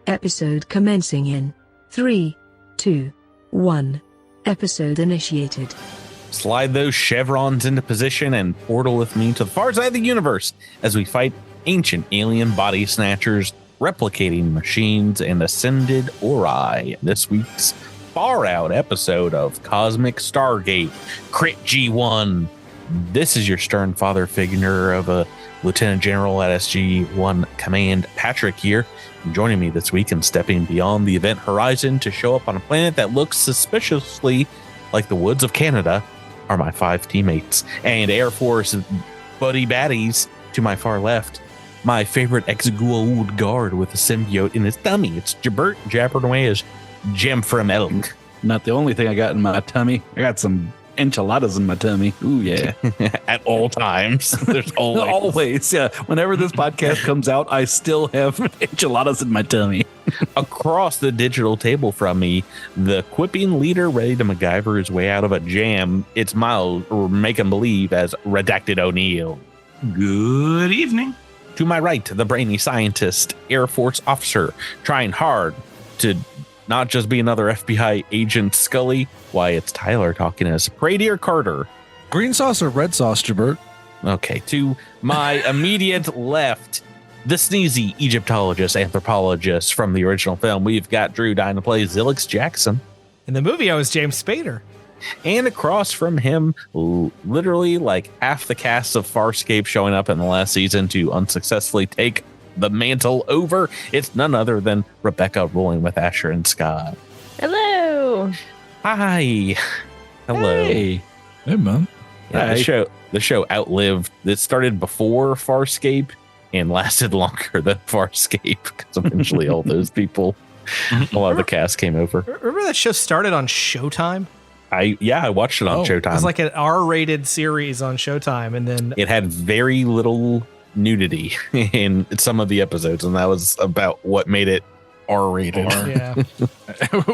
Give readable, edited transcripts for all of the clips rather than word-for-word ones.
Episode commencing in 3, 2, 1. Episode initiated. Slide those chevrons into position and portal with me to the far side of the universe as we fight ancient alien body snatchers, replicating machines, and ascended Ori. This week's far out episode of Cosmic Stargate Crit G1. This is your stern father figure of a Lieutenant General at SG-1 Command, Patrick here. And joining me this week and stepping beyond the event horizon to show up on a planet that looks suspiciously like the woods of Canada are my 5 teammates and Air Force buddy baddies to my far left. My favorite Exegul guard with a symbiote in his tummy. It's Jabert Jabbernoy's Gem from Elk. Not the only thing I got in my tummy. I got some enchiladas in my tummy. Ooh, yeah. At all times. There's always. Always, yeah. Whenever this podcast comes out, I still have enchiladas in my tummy. Across the digital table from me, the quipping leader ready to MacGyver his way out of a jam. It's Miles, or make him believe as Redacted O'Neill. Good evening. To my right, the brainy scientist, Air Force officer, trying hard to not just be another FBI agent Scully. Why, it's Tyler talking as Pradier Carter. Green sauce or red sauce, Jabert? Okay, to my immediate left, the sneezy Egyptologist, anthropologist from the original film. We've got Drew dying to play Zilix Jackson. In the movie, I was James Spader. And across from him, literally like half the cast of Farscape showing up in the last season to unsuccessfully take the mantle over. It's none other than Rebecca rolling with Asher and Scott. Hello. Hi. Hello. Hey, man. Yeah, the show outlived. It started before Farscape and lasted longer than Farscape because eventually all those people, a lot of the cast came over. Remember that show started on Showtime? I watched it on Showtime. It was like an R-rated series on Showtime, and then it had very little nudity in some of the episodes, and that was about what made it R-rated. yeah,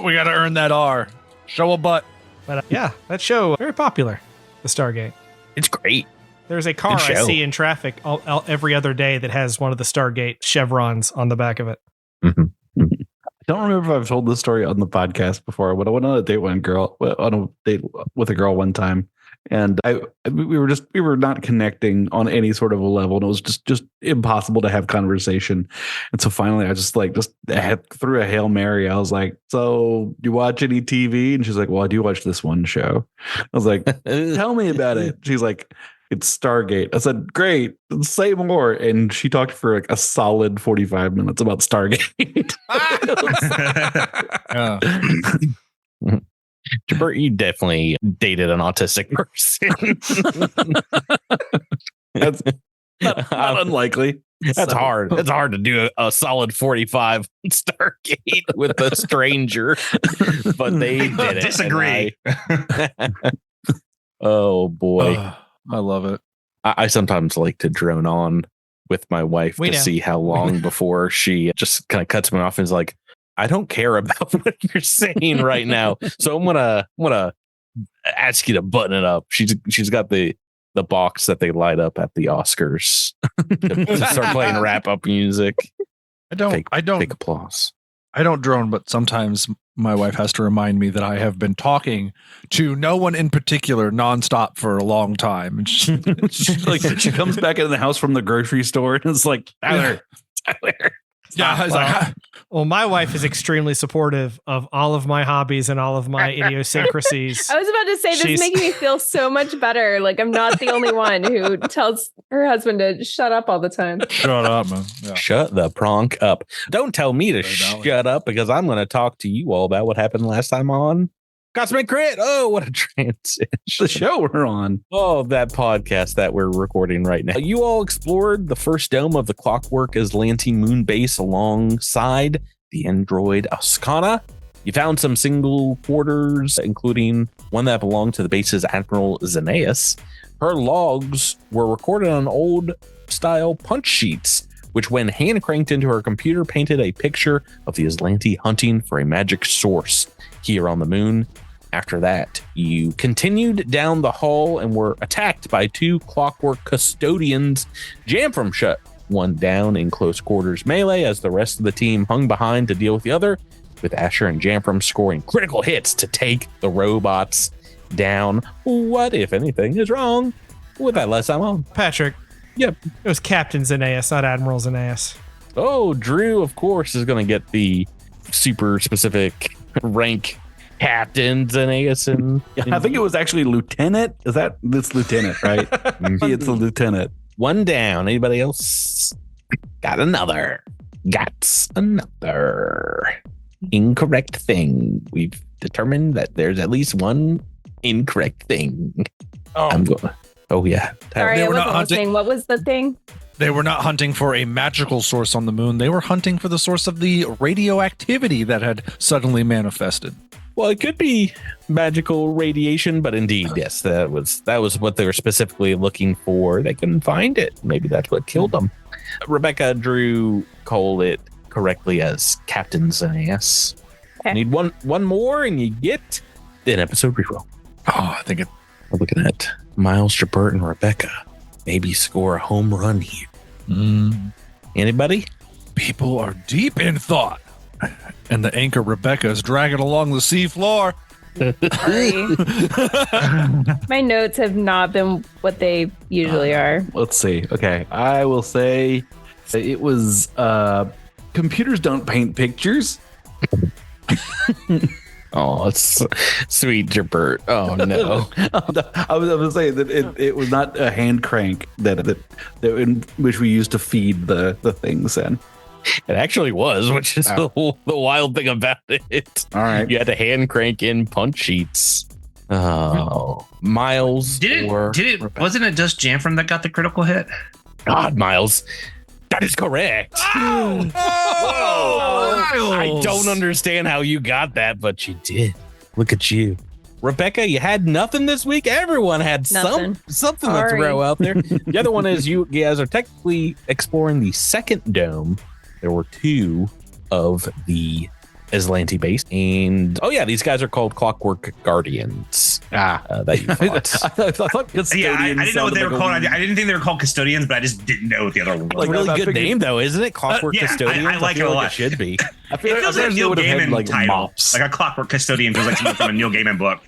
We got to earn that R. Show a butt. but yeah, that show very popular. The Stargate. It's great. There's a car I see in traffic every other day that has one of the Stargate chevrons on the back of it. Mm-hmm. I don't remember if I've told this story on the podcast before, but I went on a date with a girl one time, and we were not connecting on any sort of a level, and it was just impossible to have conversation. And so finally, I just threw a Hail Mary. I was like, "So, you watch any TV?" And she's like, "Well, I do watch this one show." I was like, "Tell me about it." She's like, "It's Stargate." I said, "Great, say more." And she talked for like a solid 45 minutes about Stargate. Jabert, you definitely dated an autistic person. That's not unlikely. That's hard. It's hard to do a solid 45 Stargate with a stranger, but they did it. Disagree. Oh boy. I love it. I sometimes like to drone on with my wife to see how long before she just kind of cuts me off and is like, I don't care about what you're saying right now. So I'm gonna ask you to button it up. She's got the box that they light up at the Oscars to start playing wrap up music. I don't fake applause. I don't drone, but sometimes my wife has to remind me that I have been talking to no one in particular nonstop for a long time. And she comes back into the house from the grocery store and it's like, Tyler. Yeah. Well, my wife is extremely supportive of all of my hobbies and all of my idiosyncrasies. I was about to say, this is making me feel so much better. Like I'm not the only one who tells her husband to shut up all the time. Shut up, man. Yeah. Shut the pronk up. Don't tell me to shut up because I'm going to talk to you all about what happened last time on Cosmic Crit. Oh, what a transition. The show we're on. Oh, that podcast that we're recording right now. You all explored the first dome of the Clockwork Azlanti moon base alongside the android Ascana. You found some single quarters, including one that belonged to the base's Admiral Xenaeus. Her logs were recorded on old style punch sheets, which when hand cranked into her computer painted a picture of the Azlanti hunting for a magic source here on the moon. After that, you continued down the hall and were attacked by 2 clockwork custodians, jammed from shut one down in close quarters melee as the rest of the team hung behind to deal with the other, with Asher and Jamfram scoring critical hits to take the robots down. What, if anything, is wrong with that last time on? Patrick. Yep. It was Captain Xenaeus, not Admiral Xenaeus. Oh, Drew, of course, is going to get the super specific rank Captain Xenaeus. I think it was actually Lieutenant. It's Lieutenant, right? It's a Lieutenant. One down. Anybody else? Got another incorrect thing. We've determined that there's at least one incorrect thing. Oh yeah. Sorry, I wasn't listening. What was the thing? They were not hunting for a magical source on the moon. They were hunting for the source of the radioactivity that had suddenly manifested. Well, it could be magical radiation, but indeed, yes, that was what they were specifically looking for. They couldn't find it. Maybe that's what killed them. Rebecca Drew called it correctly as Captain Xenaeus. Okay. Need one more, and you get an episode reroll. Oh, I think it. We're looking at Miles, Jabert, and Rebecca. Maybe score a home run here. Anybody? People are deep in thought. And the anchor Rebecca is dragging along the sea floor. Sorry. My notes have not been what they usually are. Let's see. Okay. I will say it was computers don't paint pictures. Oh, it's sweet, Jabert. Oh no! I was going to say that it was not a hand crank that in which we used to feed the things in. It actually was, which is the wild thing about it. All right, you had to hand crank in punch sheets. Oh, Miles. Did it? Wasn't it just Jamfram that got the critical hit? God, Miles. That is correct. Oh, I don't understand how you got that, but you did. Look at you. Rebecca, you had nothing this week. Everyone had something to throw out there. The other one is you guys are technically exploring the second dome. There were two of the Azlanti base. And these guys are called Clockwork Guardians. That you fought. I thought custodians. Yeah, I didn't know what they were called. I didn't think they were called custodians, but I just didn't know what the other one was. Like, really good name, though, isn't it? Clockwork Custodians. I like it a lot. It should be. It feels like a Neil Gaiman title. Mops. Like a Clockwork Custodian feels like something from a Neil Gaiman book.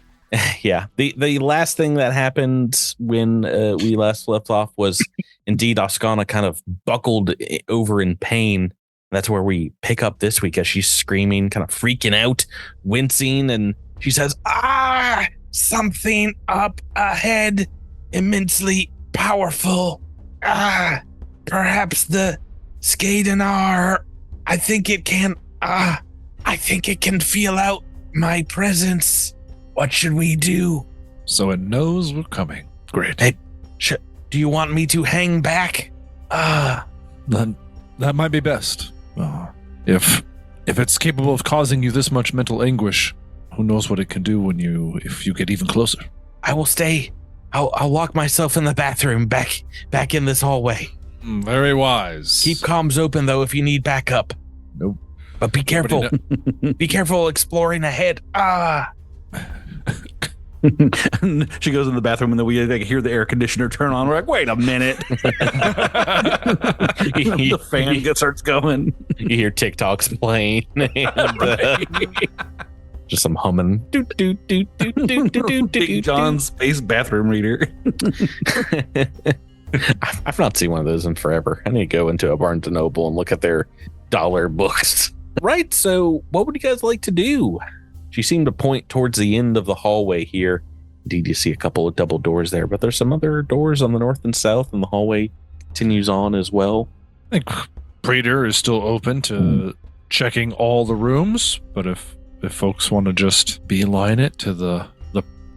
Yeah. The last thing that happened when we last left off was indeed Oscana kind of buckled over in pain. That's where we pick up this week as she's screaming, kind of freaking out, wincing, and she says, something up ahead, immensely powerful. Perhaps the Skadenar. I think it can feel out my presence. What should we do? So it knows we're coming. Great. Hey, do you want me to hang back? Then that might be best. If it's capable of causing you this much mental anguish, who knows what it can do if you get even closer. I will stay. I'll lock myself in the bathroom back in this hallway. Very wise. Keep comms open though if you need backup. Nope. But be careful. Be careful exploring ahead. And she goes in the bathroom and then we hear the air conditioner turn on. We're like, wait a minute. The fan starts going. You hear TikToks playing. And, just some humming. Big John's space bathroom reader. I've not seen one of those in forever. I need to go into a Barnes & Noble and look at their dollar books. Right, so what would you guys like to do? She seemed to point towards the end of the hallway here. Indeed, you see a couple of double doors there, but there's some other doors on the north and south, and the hallway continues on as well. I think Prater is still open to checking all the rooms, but if folks want to just beeline it to the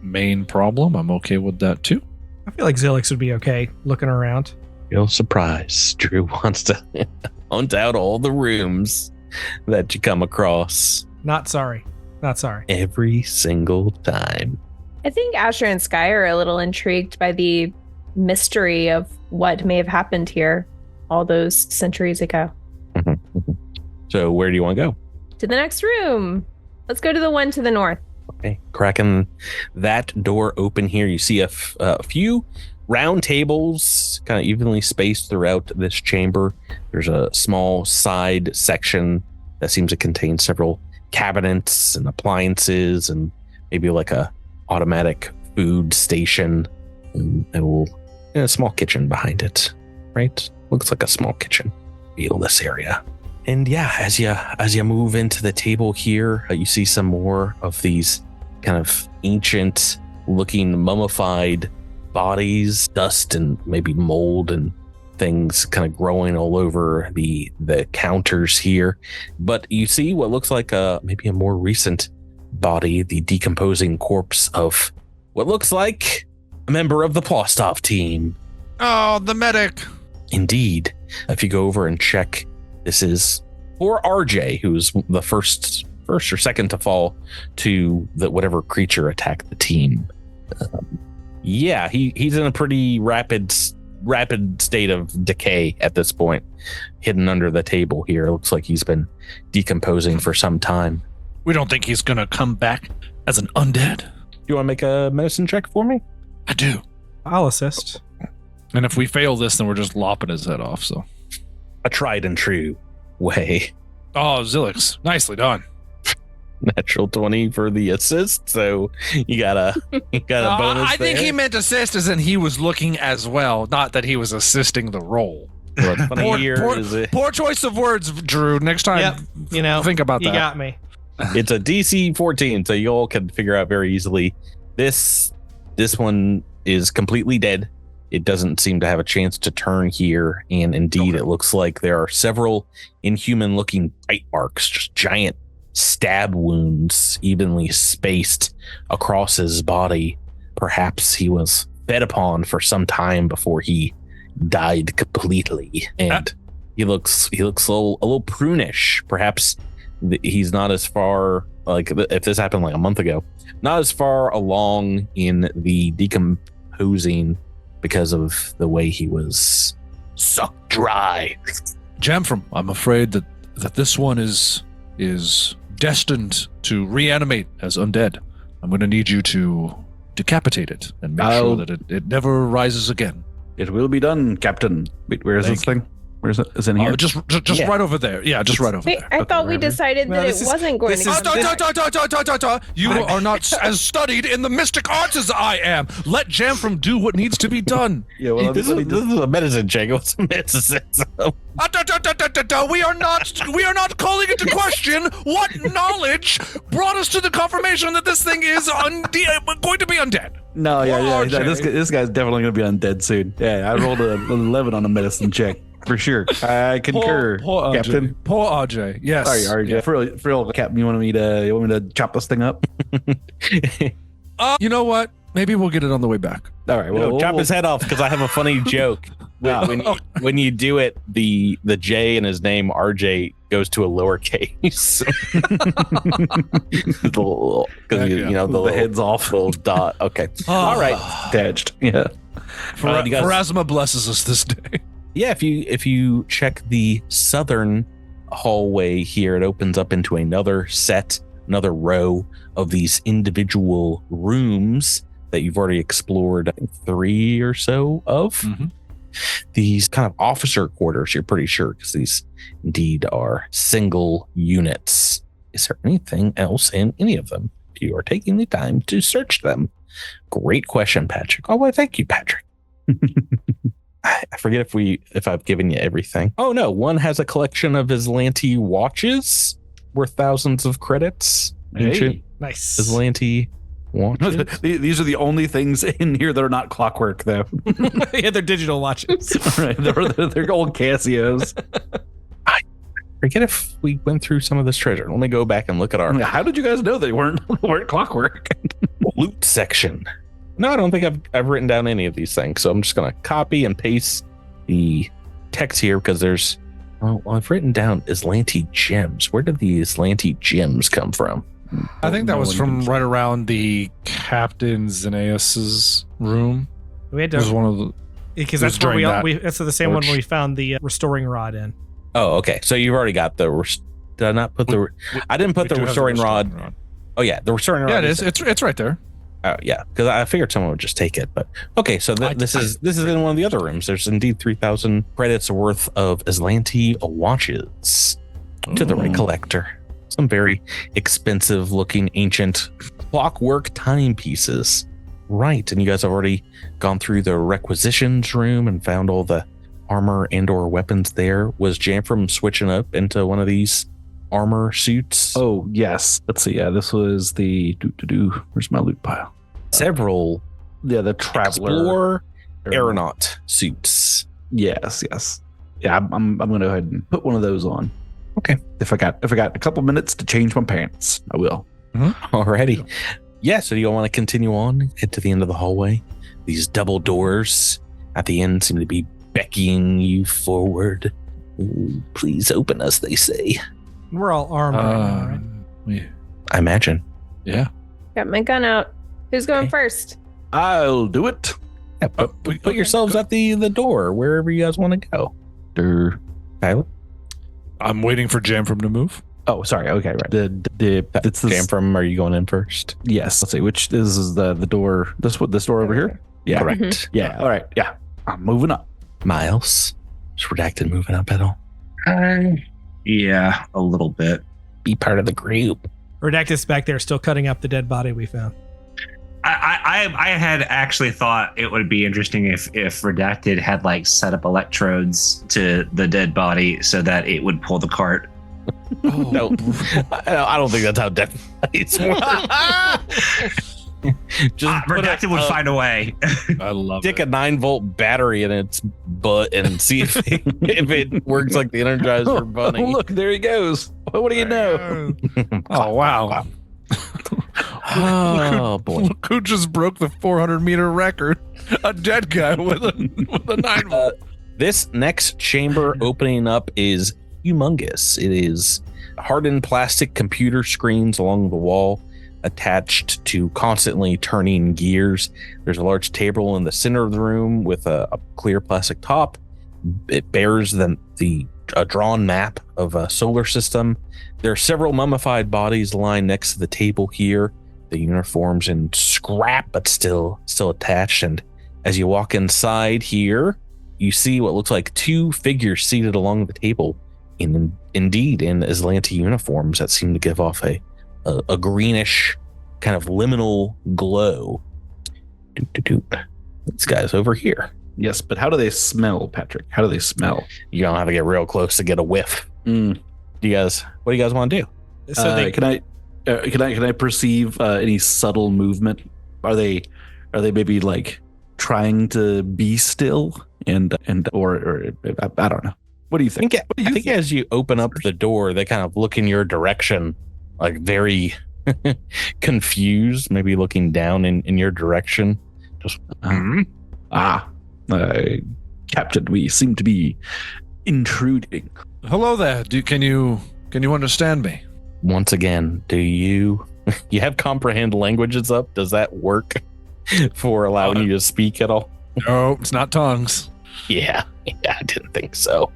main problem, I'm okay with that too. I feel like Zilix would be okay looking around. Feel surprised. Drew wants to hunt out all the rooms that you come across. Not sorry. Every single time. I think Asher and Sky are a little intrigued by the mystery of what may have happened here all those centuries ago. So where do you want to go? To the next room. Let's go to the one to the north. Okay, cracking that door open here, you see a few round tables kind of evenly spaced throughout this chamber. There's a small side section that seems to contain several cabinets and appliances and maybe like a automatic food station and a small kitchen behind it, right? Looks like a small kitchen. Feel this area. And yeah, as you move into the table here, you see some more of these kind of ancient looking mummified bodies, dust and maybe mold and things kind of growing all over the counters here. But you see what looks like maybe a more recent body, the decomposing corpse of what looks like a member of the Plostov team. Oh, the medic. Indeed. If you go over and check, this is poor RJ, who's the first or second to fall to whatever creature attacked the team. Yeah, he's in a pretty rapid state of decay at this point, hidden under the table here. It looks like he's been decomposing for some time. We don't think he's gonna come back as an undead. You want to make a medicine check for me? I do. I'll assist. And if we fail this, then we're just lopping his head off. So A tried and true way. Oh, Zilix, nicely done. Natural 20 for the assist, so you got a bonus. I think there. he meant assist as in he was looking as well, not that he was assisting the role. What's funny here is Poor choice of words, Drew. Next time, think about that. You got me. it's a DC 14, so you all can figure out very easily. This one is completely dead. It doesn't seem to have a chance to turn here, and indeed, It looks like there are several inhuman-looking bite marks, just giant stab wounds evenly spaced across his body. Perhaps he was fed upon for some time before he died completely, and he looks a little prunish. Perhaps he's not as far, like if this happened like a month ago, not as far along in the decomposing because of the way he was sucked dry. Jamfram, I'm afraid that this one is destined to reanimate as undead. I'm going to need you to decapitate it and make sure that it never rises again. It will be done, Captain. Wait, where is this thing? Where is it? Is it in here? Just right over there. Yeah, just right over Wait, there. I thought we decided that it wasn't going to come. You are not as studied in the mystic arts as I am. Let Jamfram do what needs to be done. Yeah, well, This is a medicine check. What's a medicine? We are not calling into question what knowledge brought us to the confirmation that this thing is going to be undead. No, yeah. RJ. This guy's definitely going to be undead soon. Yeah, I rolled an 11 on a medicine check. For sure. I concur, poor Captain. RJ. Poor RJ. Yes. Sorry, RJ. Yeah. For real, Captain, you want me to chop this thing up? You know what? Maybe we'll get it on the way back. All right. Well, Chop his head off because I have a funny joke. When you do it, the J in his name, RJ, goes to a lowercase. The head's off. Little dot. Okay. All right. Attached. Yeah. Pharasma blesses us this day. Yeah, if you check the southern hallway here, it opens up into another row of these individual rooms that you've already explored, I think 3 or so of. Mm-hmm. These kind of officer quarters, you're pretty sure, because these indeed are single units. Is there anything else in any of them? If you are taking the time to search them. Great question, Patrick. Oh, well, thank you, Patrick. I forget if I've given you everything. Oh no, one has a collection of Azlanti watches worth thousands of credits. Ancient Nice. Azlanti watches. These are the only things in here that are not clockwork, though. Yeah, they're digital watches. Right, they're old Casios. I forget if we went through some of this treasure. Let me go back and look at our How did you guys know they weren't clockwork? loot section. No, I don't think I've written down any of these things, so I'm just going to copy and paste the text here because there's. Well, I've written down Azlanti gems. Where did the Azlanti gems come from? I think that was from right around the Captain Xenaeus's room. We had It was to one of the. because it was that's where during we that that's the same one torch. where we found the restoring rod in. Oh, okay. So you've already got the. Did I not put the? I didn't put the We do have restoring rod. Oh yeah, the restoring rod. Yeah, it is. It's right there. Yeah, because I figured someone would just take it. But okay, so this is in one of the other rooms. There's indeed 3,000 credits worth of Azlanti watches to the right collector. Some very expensive looking ancient clockwork timepieces. Right, and you guys have already gone through the requisitions room and found all the armor and/or weapons there. Was Jamfram switching up into one of these armor suits? Oh, yes. Let's see. Yeah, this was the where's my loot pile? Several the traveler explorer aeronaut suits. Yes. Yeah, I'm gonna go ahead and put one of those on. Okay. If I got a couple minutes to change my pants, I will. Alrighty. Yeah, so do you want to continue on, head to the end of the hallway? These double doors at the end seem to be beckoning you forward. Ooh, please open us, they say. We're all armed right now, right? I imagine. Yeah. Got my gun out. Who's going first? I'll do it. Yeah, put yourselves at the door, wherever you guys want to go. Tyler? I'm waiting for Jamfram to move. Oh, sorry. Okay, right. It's Jamfram, are you going in first? Yes. Let's see. Which this is the door. This door over here. Yeah. Correct. Yeah. All right. Yeah. I'm moving up. Miles, is Redacted moving up at all? Yeah, a little bit. Be part of the group. Redacted's back there still cutting up the dead body we found. I had actually thought it would be interesting if Redacted had like set up electrodes to the dead body so that it would pull the cart. No, I don't think that's how death fights work. Just Redacted would find a way. I love stick it. a 9-volt battery in its butt and see if it works like the Energizer Bunny. Oh, look, there he goes. What do you know? Oh, wow. Oh boy! Look who just broke the 400-meter record? A dead guy with a 9-volt. This next chamber opening up is humongous. It is hardened plastic computer screens along the wall attached to constantly turning gears. There's a large table in the center of the room with a clear plastic top. It bears a drawn map of a solar system. There are several mummified bodies lying next to the table here. The uniforms in scrap, but still attached. And as you walk inside here, you see what looks like two figures seated along the table, indeed in Azlanti uniforms that seem to give off a greenish kind of liminal glow. These guys over here. Yes, but how do they smell, Patrick? How do they smell? You don't have to get real close to get a whiff. What do you guys want to do? So can I perceive any subtle movement? Are they maybe like trying to be still or I don't know. What do you think? I think as you open up the door, they kind of look in your direction, like very confused, maybe looking down in your direction. Just Captain, we seem to be intruding. Hello there. Can you understand me? Once again, do you have comprehend languages up? Does that work for allowing you to speak at all? No, it's not tongues. Yeah, I didn't think so.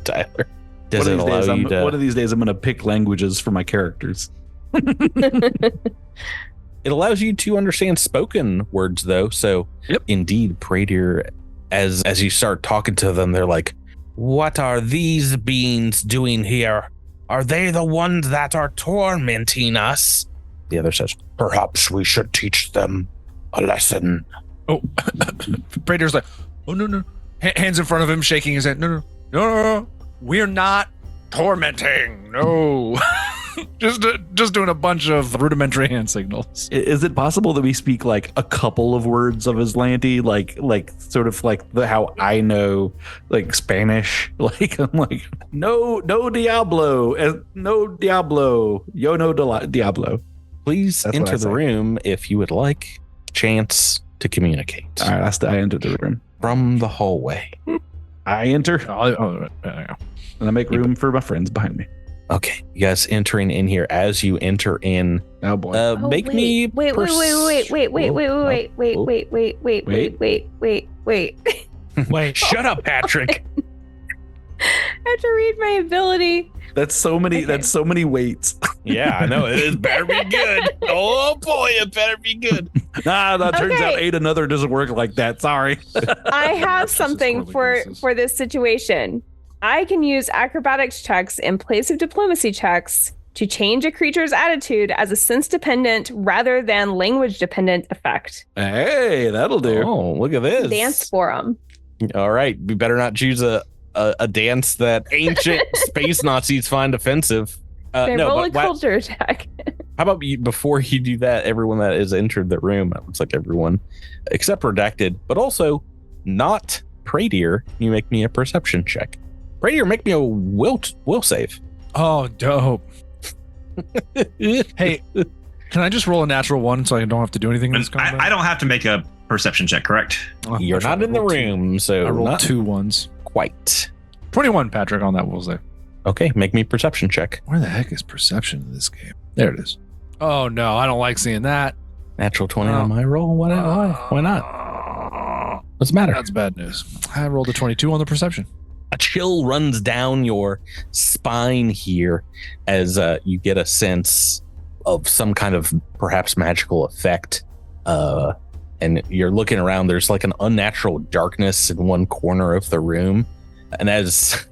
Tyler. Does it allow you to? One of these days, I'm going to pick languages for my characters. It allows you to understand spoken words, though. So, Indeed, Praetor, as you start talking to them, they're like, "What are these beings doing here? Are they the ones that are tormenting us?" The other says, "Perhaps we should teach them a lesson." Oh, Praetor's like, "Oh no!" Hands in front of him, shaking his head. No. We're not tormenting. No. Just doing a bunch of rudimentary hand signals. Is it possible that we speak like a couple of words of Azlanti, like sort of like how I know like Spanish? Like I'm like no Diablo, yo no Diablo. Please enter the room if you would like chance to communicate. All right, I enter the room from the hallway. I enter, and I make room for my friends behind me. Okay, you guys entering in here. As you enter in, oh boy, wait. Wait, shut up, Patrick. I have to read my ability. That's so many. Okay. That's so many weights. Yeah, I know. It better be good. Oh boy, it better be good. That turns Okay. out aid another doesn't work like that. Sorry. I have This is something totally for this situation. I can use acrobatics checks in place of diplomacy checks to change a creature's attitude as a sense-dependent rather than language-dependent effect. Hey, that'll do. Oh, look at this. Dance for them. All right, we better not choose a dance that ancient space Nazis find offensive. They No, roll but a culture check. how about you, before you do that, everyone that has entered the room, it looks like everyone except Redacted, but also not Pradier, you make me a perception check. Pradier, make me a will save. Oh, dope. Hey, can I just roll a natural one so I don't have to do anything in this combat? I don't have to make a perception check, correct? Oh, You're that's right. not in I the rolled room, so I rolled not 2 ones. quite. 21, Patrick, on that will save. Okay, make me a perception check. Where the heck is perception in this game? There it is. Oh, no, I don't like seeing that. Natural 20 on my roll. Why not? What's the matter? That's bad news. I rolled a 22 on the perception. A chill runs down your spine here as you get a sense of some kind of perhaps magical effect. And you're looking around, there's like an unnatural darkness in one corner of the room. And as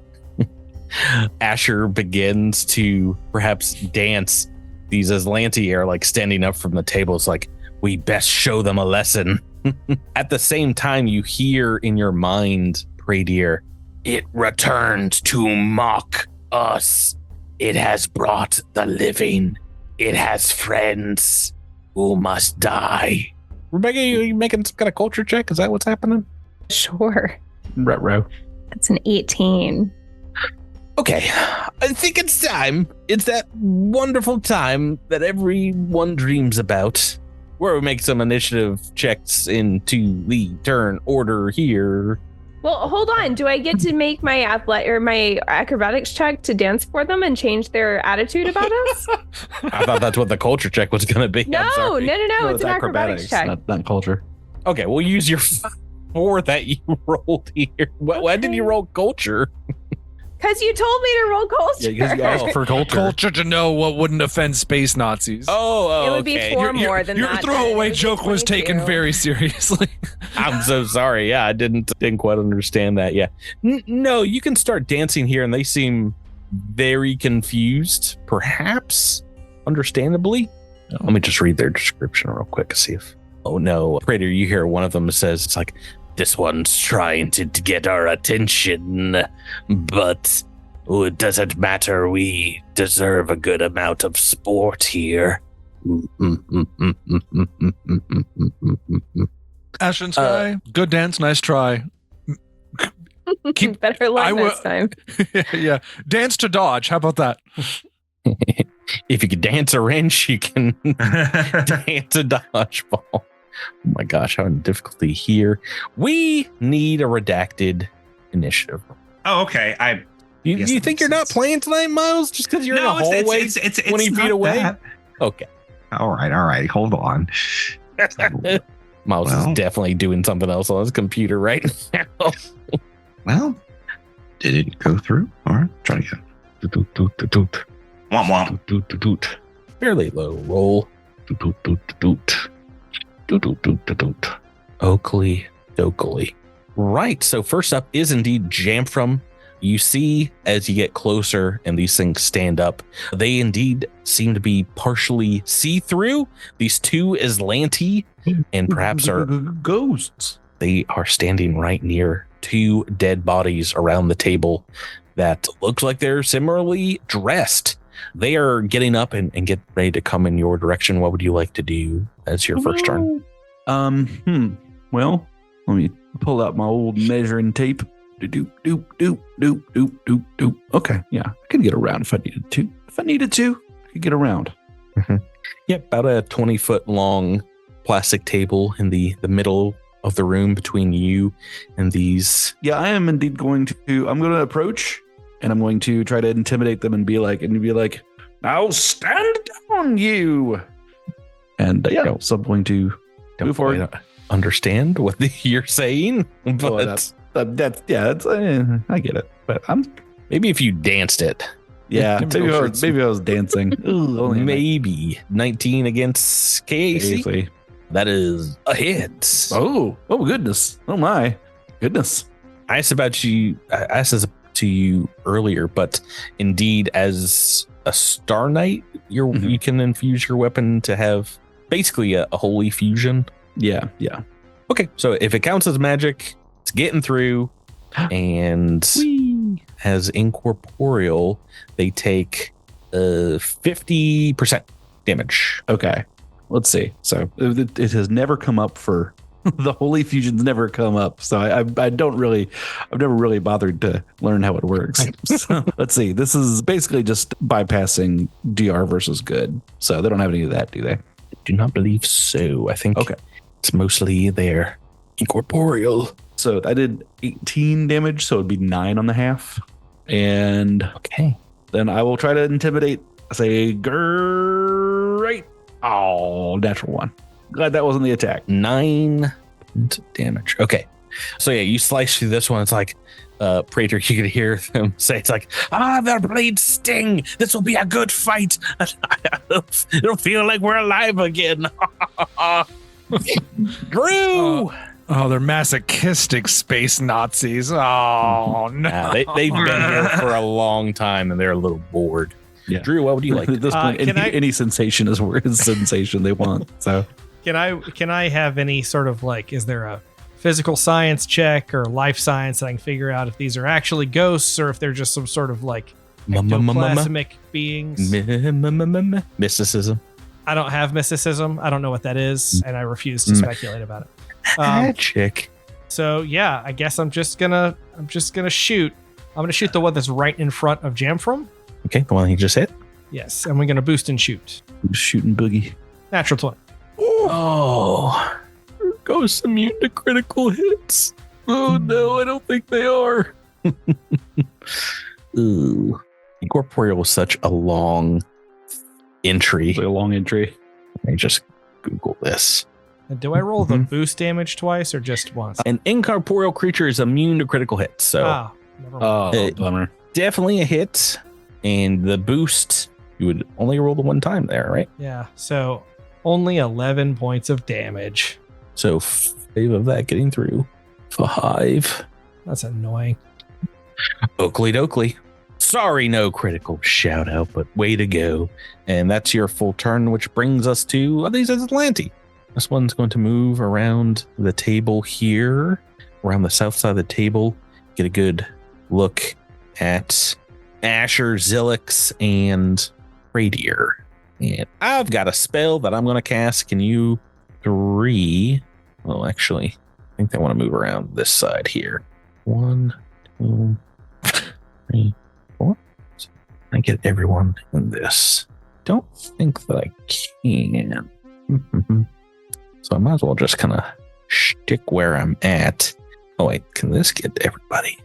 Asher begins to perhaps dance, these Azlanti are like standing up from the table. It's like, we best show them a lesson. At the same time, you hear in your mind, Pradier, it returned to mock us. It has brought the living. It has friends who must die. Rebecca, you making some kind of culture check? Is that what's happening? Sure. Retro. That's an 18. Okay, I think it's time. It's that wonderful time that everyone dreams about, where we make some initiative checks into the turn order here. Well, hold on. Do I get to make my my acrobatics check to dance for them and change their attitude about us? I thought that's what the culture check was going to be. No, I'm sorry. no. It's an acrobatics check. not culture. Okay, we'll use your 4 that you rolled here. Why did you roll culture? Because you told me to roll culture. Yeah, because you asked for culture. Culture to know what wouldn't offend space Nazis. Oh, It would be okay. 4 more than Your that. throwaway It would be joke was 22. taken very seriously. I'm so sorry. Yeah, I didn't quite understand that. Yeah. No, you can start dancing here, and they seem very confused, perhaps, understandably. Let me just read their description real quick to see if. Oh no, Prater, you hear one of them says, it's like, this one's trying to get our attention, but it doesn't matter. We deserve a good amount of sport here. Ash and Sky, good dance, nice try. Keep Better luck I will- next time. yeah, dance to dodge. How about that? If you could dance a wrench, you can dance a dodgeball. Oh my gosh, how difficulty here. We need a redacted initiative. Oh, okay. You, Yes, you that think makes you're not sense. playing tonight, Miles? Just because you're in a No, hallway it's 20 feet not away? that. Okay. All right. Hold on. Miles Well. is definitely doing something else on his computer right now. Well, did it go through? All right, try again. Womp womp. Fairly low roll. Oakley Dokley. Right. So first up is indeed Jamfram. You see, as you get closer and these things stand up, they indeed seem to be partially see-through. These two Azlanti, and perhaps are ghosts. they are standing right near 2 dead bodies around the table that looks like they're similarly dressed. They are getting up and get ready to come in your direction. What would you like to do as your first turn? Well, let me pull out my old measuring tape. Doop. Okay, yeah, I could get around if I needed to. I could get around. Yep, about a 20-foot long plastic table in the middle of the room between you and these. Yeah, I am indeed going to. I'm going to approach, and I'm going to try to intimidate them and be like, "Now stand down, you!" And so I'm going to move forward. I don't understand what you're saying, but I get it. But maybe if you danced it. Yeah, Give me maybe I was dancing. Ooh, only a Maybe 19 against KAC. Seriously. That is a hit. Oh goodness. Oh my goodness. I asked this to you earlier, but indeed, as a Star Knight, you can infuse your weapon to have basically a holy fusion. Yeah. Okay, so if it counts as magic, it's getting through, and as incorporeal, they take 50% damage. Okay. Let's see. So it has never come up for the holy fusion's never come up. So I've never really bothered to learn how it works. So, let's see. This is basically just bypassing DR versus good. So they don't have any of that, do they? Do not believe so. I think it's mostly their incorporeal. So I did 18 damage, so it'd be 9 on the half. And then I will try to intimidate. Say, great. Oh, natural 1. Glad that wasn't the attack. 9 damage. Okay. So yeah, you slice through this one. It's like, Praetor, you could hear them say, it's like, their blades sting. This will be a good fight. It'll feel like we're alive again. Drew! They're masochistic space Nazis. Oh, no. They've been here for a long time, and they're a little bored. Yeah. Drew, what would you like? At this point, any sensation is sensation they want. So can I have any sort of like, is there a physical science check or life science that I can figure out if these are actually ghosts or if they're just some sort of like ectoplasmic beings? Mysticism. I don't have mysticism. I don't know what that is, and I refuse to speculate about it. Magic. So yeah, I guess I'm just gonna shoot. I'm gonna shoot the one that's right in front of Jamfram. Okay, the one he just hit. Yes, and we're gonna boost and shoot. Shooting boogie. Natural 20. Oh, ghosts immune to critical hits. Oh no, I don't think they are. Ooh, incorporeal was such a long entry. It's a long entry. Let me just Google this. And do I roll the boost damage twice or just once? An incorporeal creature is immune to critical hits, so Never mind. Bummer. definitely a hit. And the boost, you would only roll the one time there, right? Yeah, so only 11 points of damage. So 5 of that getting through. 5. That's annoying. Oakley dokley. Sorry, no critical shout out, but way to go. And that's your full turn, which brings us to these Azlanti. This one's going to move around the table here, around the south side of the table, get a good look at Asher, Zilix, and Radier. And I've got a spell that I'm going to cast. Can you 3? Well, actually, I think they want to move around this side here. 1, 2, 3, 4. So I get everyone in this. Don't think that I can. So I might as well just kind of stick where I'm at. Oh wait, can this get everybody?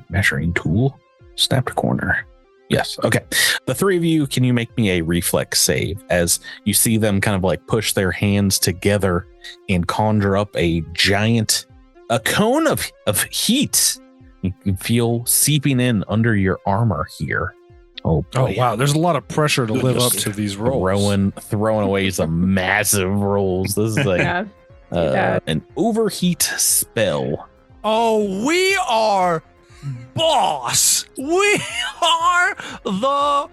Measuring tool. Snap to corner. Yes. Okay. The 3 of you, can you make me a reflex save as you see them kind of like push their hands together and conjure up a cone of heat you can feel seeping in under your armor here. Oh boy. Wow. There's a lot of pressure to live up to these rolls. Throwing away some massive rolls. This is like an overheat spell. Oh, we are boss. We are the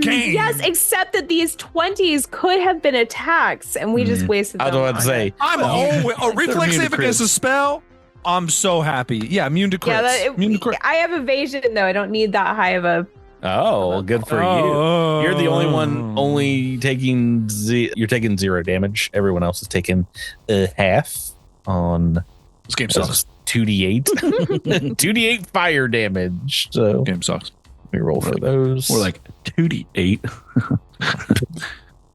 game. Yes, except that these 20s could have been attacks and we just wasted them. I was about to say. I'm a reflex save against a spell. I'm so happy. Yeah, immune to crits. Immune to crits. I have evasion though. I don't need that high of a. Oh, good for you. You're the only one taking you're taking 0 damage. Everyone else is taking half on this game sucks. 2d8. 2d8 fire damage. So game sucks. We roll for those. We're like 2d8.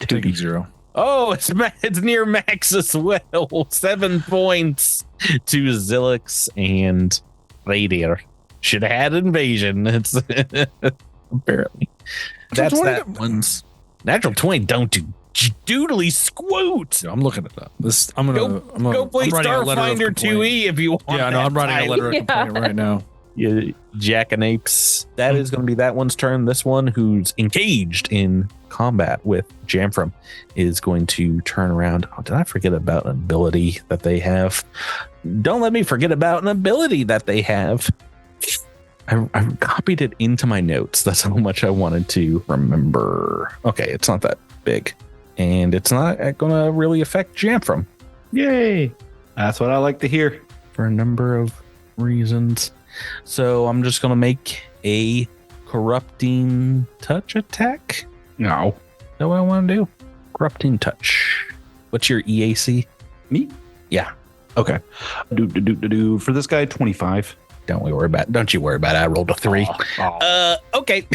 2d0. Oh, it's near max as well. 7 points to Zilix and Radier. Should have had invasion. It's apparently that's that one's natural 20. Don't do doodly squoot. Yeah, I'm looking at that. I'm go play Starfinder 2E if you want. Yeah, no, I'm writing a letter of complaint right now. You jackanapes. That is going to be that one's turn. This one who's engaged in combat with Jamfram is going to turn around. Oh, did I forget about an ability that they have? Don't let me forget about an ability that they have. I copied it into my notes. That's how much I wanted to remember. Okay, it's not that big. And it's not going to really affect Jamfram. Yay. That's what I like to hear. For a number of reasons. So I'm just going to make a corrupting touch attack. No. That's what I want to do. Corrupting touch. What's your EAC? Me? Yeah. Okay. For this guy, 25. Don't you worry about it. I rolled a 3. Okay.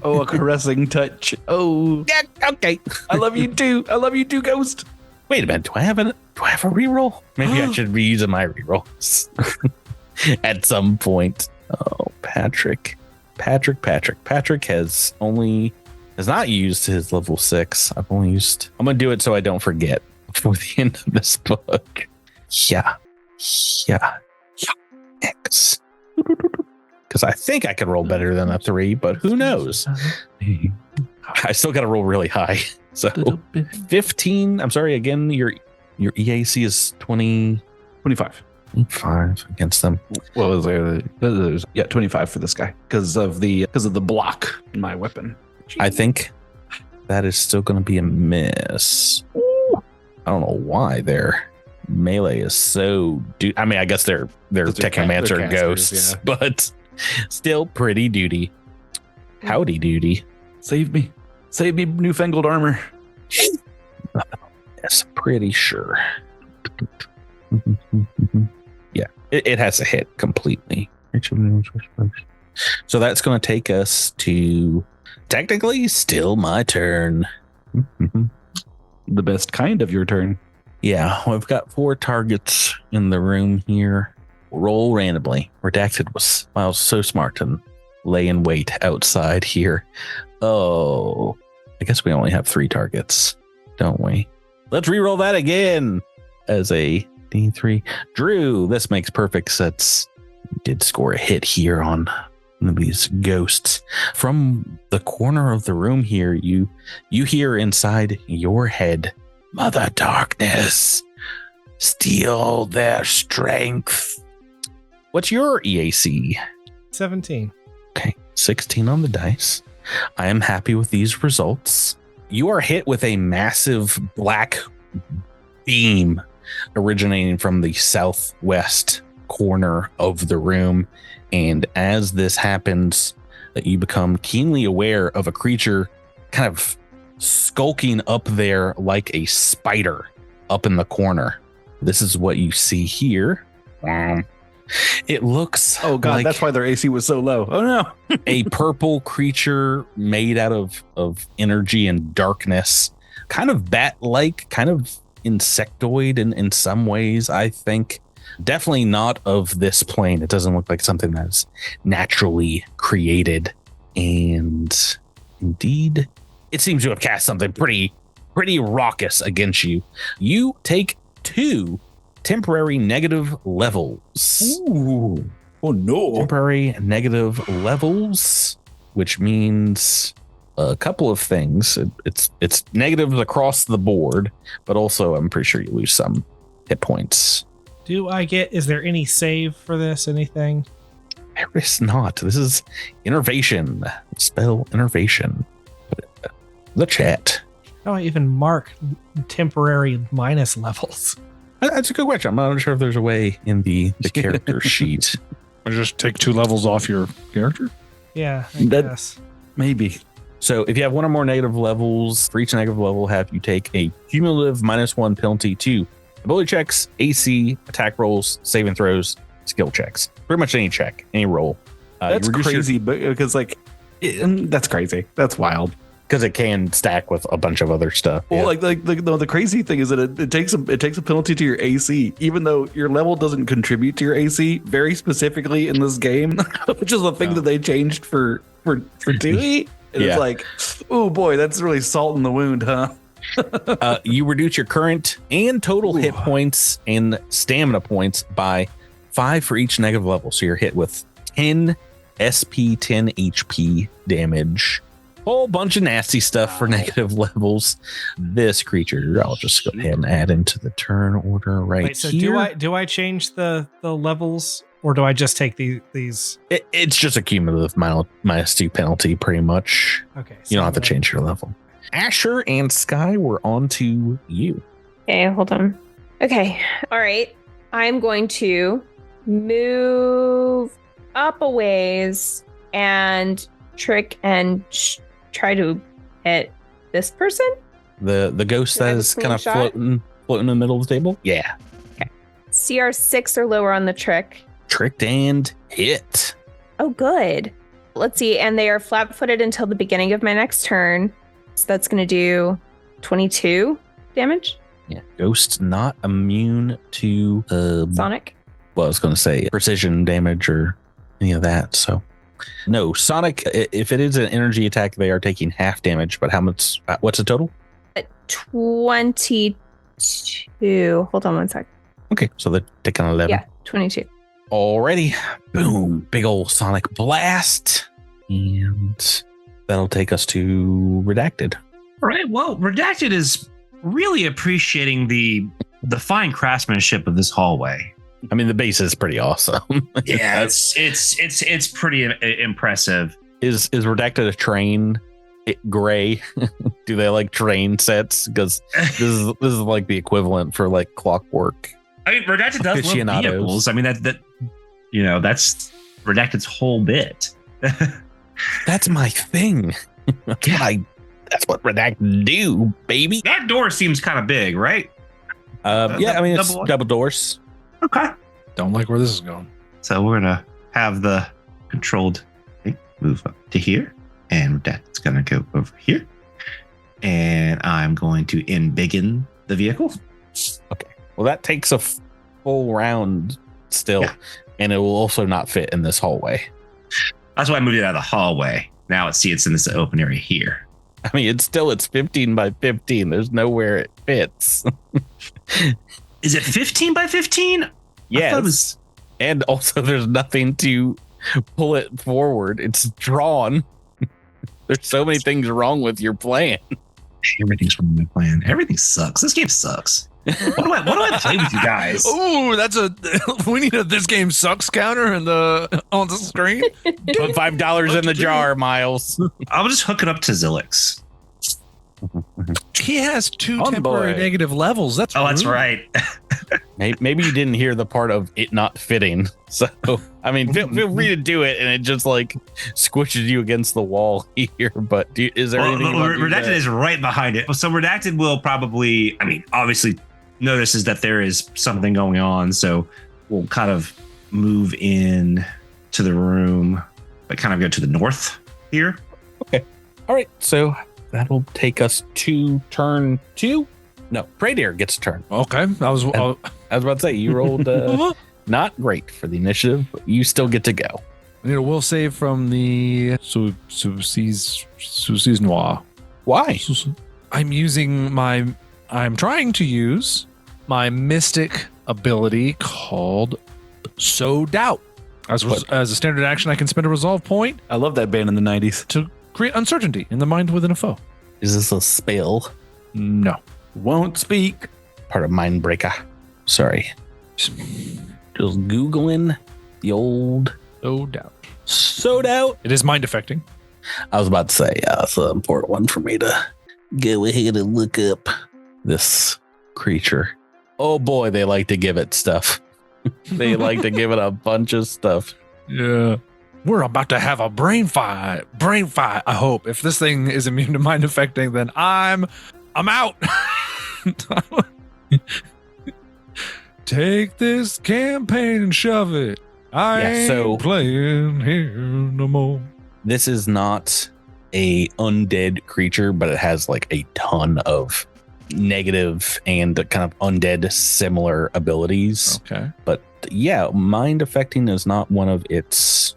Oh, a caressing touch. Oh. Yeah, okay. I love you too. I love you too, Ghost. Wait a minute. Do I have a reroll? Maybe I should be using my rerolls at some point. Oh, Patrick has not used his level 6. I'm going to do it so I don't forget before the end of this book. Yeah. X. Because I think I could roll better than a 3, but who knows? I still got to roll really high. So 15. I'm sorry. Again, your EAC is 20. 25. 5 against them. What was there? 25 for this guy because of the block in my weapon. I think that is still going to be a miss. I don't know why their melee is so. I mean, I guess they're Technomancer ghosts, yeah. But still pretty duty. Howdy doody. Save me, newfangled armor. Yes, pretty sure. Yeah, it has to hit completely. So that's going to take us to technically still my turn. The best kind of your turn. Yeah, we've got 4 targets in the room here. Roll randomly. Redacted was so smart and lay in wait outside here. Oh, I guess we only have 3 targets, don't we? Let's re-roll that again as a D3. Drew, this makes perfect sense. You did score a hit here on one of these ghosts. From the corner of the room here, you hear inside your head, Mother Darkness, steal their strength. What's your EAC? 17. Okay, 16 on the dice. I am happy with these results. You are hit with a massive black beam originating from the southwest corner of the room. And as this happens, you become keenly aware of a creature kind of skulking up there like a spider up in the corner. This is what you see here. It looks like that's why their AC was so low. Oh no. A purple creature made out of energy and darkness, kind of bat-like, kind of insectoid in some ways, I think. Definitely not of this plane. It doesn't look like something that's naturally created. And indeed, it seems to have cast something pretty raucous against you. You take 2 temporary negative levels. Ooh. Oh no. Temporary negative levels, which means a couple of things. It's negatives across the board, but also I'm pretty sure you lose some hit points. Is there any save for this? Anything? There is not. This is innervation. Spell innervation. The chat. How do I even mark temporary minus levels? That's a good question. I'm not sure if there's a way in the character sheet. Or just take 2 levels off your character? Yeah, I guess. Maybe. So if you have 1 or more negative levels, for each negative level, have you take a cumulative -1 penalty to ability checks, AC, attack rolls, saving throws, skill checks. Pretty much any check, any roll. That's crazy, because that's crazy. That's wild. Because it can stack with a bunch of other stuff. Well, yeah. The crazy thing is that it takes a penalty to your AC, even though your level doesn't contribute to your AC very specifically in this game, which is the thing that they changed for Dewey. And it's like, oh boy, that's really salt in the wound, huh? You reduce your current and total hit points and stamina points by 5 for each negative level. So you're hit with 10 SP, 10 HP damage. Whole bunch of nasty stuff for negative levels. This creature, I'll just go ahead and add into the turn order Wait, so here. do I change the levels, or do I just take these? It's just a cumulative -2 penalty, pretty much. Okay. You don't have to change your level. Asher and Sky, we're on to you. Okay, hold on. Okay, all right. I'm going to move up a ways and trick and try to hit this person. The ghost Do I that have a is kind of slingshot? floating in the middle of the table. Yeah. CR 6 or lower on the trick. Tricked and hit. Oh, good. Let's see. And they are flat-footed until the beginning of my next turn. So that's going to do 22 damage. Yeah. Ghost not immune to Sonic. well, I was going to say precision damage or any of that. So no, Sonic, if it is an energy attack, they are taking half damage. But how much? What's the total? 22. Hold on one sec. Okay, so they're taking 11. Yeah, 22. Alrighty. Boom. Big old Sonic blast. And that'll take us to Redacted. All right. Well, Redacted is really appreciating the fine craftsmanship of this hallway. I mean, the base is pretty awesome. Yeah, it's pretty impressive. Is Redacted a train gray? Do they like train sets? Because this is like the equivalent for like Clockwork. I mean, Redacted does love Aficionados. vehicles. I mean, that's Redacted's whole bit. That's my thing. That's what Redacted do, baby. That door seems kind of big, right? Yeah, I mean, it's double- double doors. Okay. Don't like where this is going. So we're gonna have the controlled thing move up to here, and Redacted's gonna go over here, and I'm going to embiggen the vehicle. Okay. Well, that takes a full round still, and it will also not fit in this hallway. That's why I moved it out of the hallway. Now it's in this open area here. I mean, it's 15 by 15. There's nowhere it fits. Is it 15 by 15? Yes. And also, there's nothing to pull it forward. It's drawn. There's so many things wrong with your plan. Everything's wrong with my plan. Everything sucks. This game sucks. What do I play with you guys? Oh, we need a this game sucks counter on the screen. Put $5 in the jar, Miles. I'll just hook it up to Zilix. He has 2 On temporary boy. negative levels. That's That's rude. right. Maybe you didn't hear the part of it not fitting. So, I mean, feel free to do it, and it just like squishes you against the wall here. But is there anything? Redacted is right behind it. So Redacted will probably, obviously notices that there is something going on. So we'll kind of move in to the room, but kind of go to the north here. Okay. All right. So that'll take us to turn 2. No, Praydeer gets a turn. Okay. I was I was about to say, you rolled not great for the initiative, but you still get to go. I need a will save from the Soucis Noir. Why? I'm trying to use my mystic ability called Sow Doubt. As a standard action, I can spend a resolve point I love that band in the 90s. to create uncertainty in the mind within a foe. Is this a spell? No. Won't speak. Part of Mindbreaker. Sorry. Just Googling the old Sow Doubt. Sewed Out. It is mind affecting. I was about to say, it's an important one for me to go ahead and look up this creature. Oh boy, they like to give it stuff. They like to give it a bunch of stuff. Yeah. We're about to have a brain fight. I hope. If this thing is immune to mind affecting, then I'm out. Take this campaign and shove it. I ain't playing here no more. This is not a undead creature, but it has like a ton of negative and kind of undead similar abilities. Okay. But yeah, mind affecting is not one of its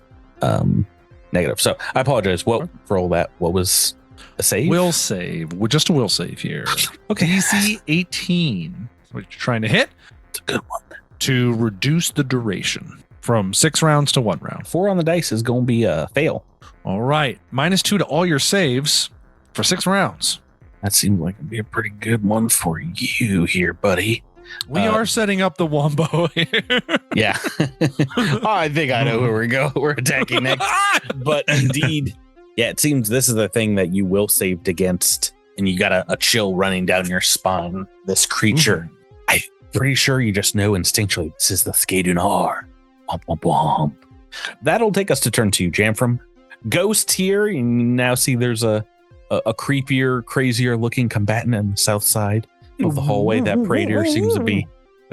negative. So I apologize. For all that? What was a save? Will save. Just a will save here. Okay. DC 18. What you're trying to hit It's a good one. to reduce the duration. from 6 rounds to 1 round. 4 on the dice is going to be a fail. All right. -2 to all your saves for 6 rounds. That seems like it'd be a pretty good one for you here, buddy. We are setting up the wombo here. Yeah. I think I know where we're attacking next. But indeed, yeah, it seems this is the thing that you will saved against, and you got a chill running down your spine. This creature, I'm pretty sure you just know instinctually this is the Skadunar. Womp, womp, womp. That'll take us to turn 2, Jamfram. Ghost here. You now see there's a creepier, crazier looking combatant on the south side of the hallway that Praetor seems to be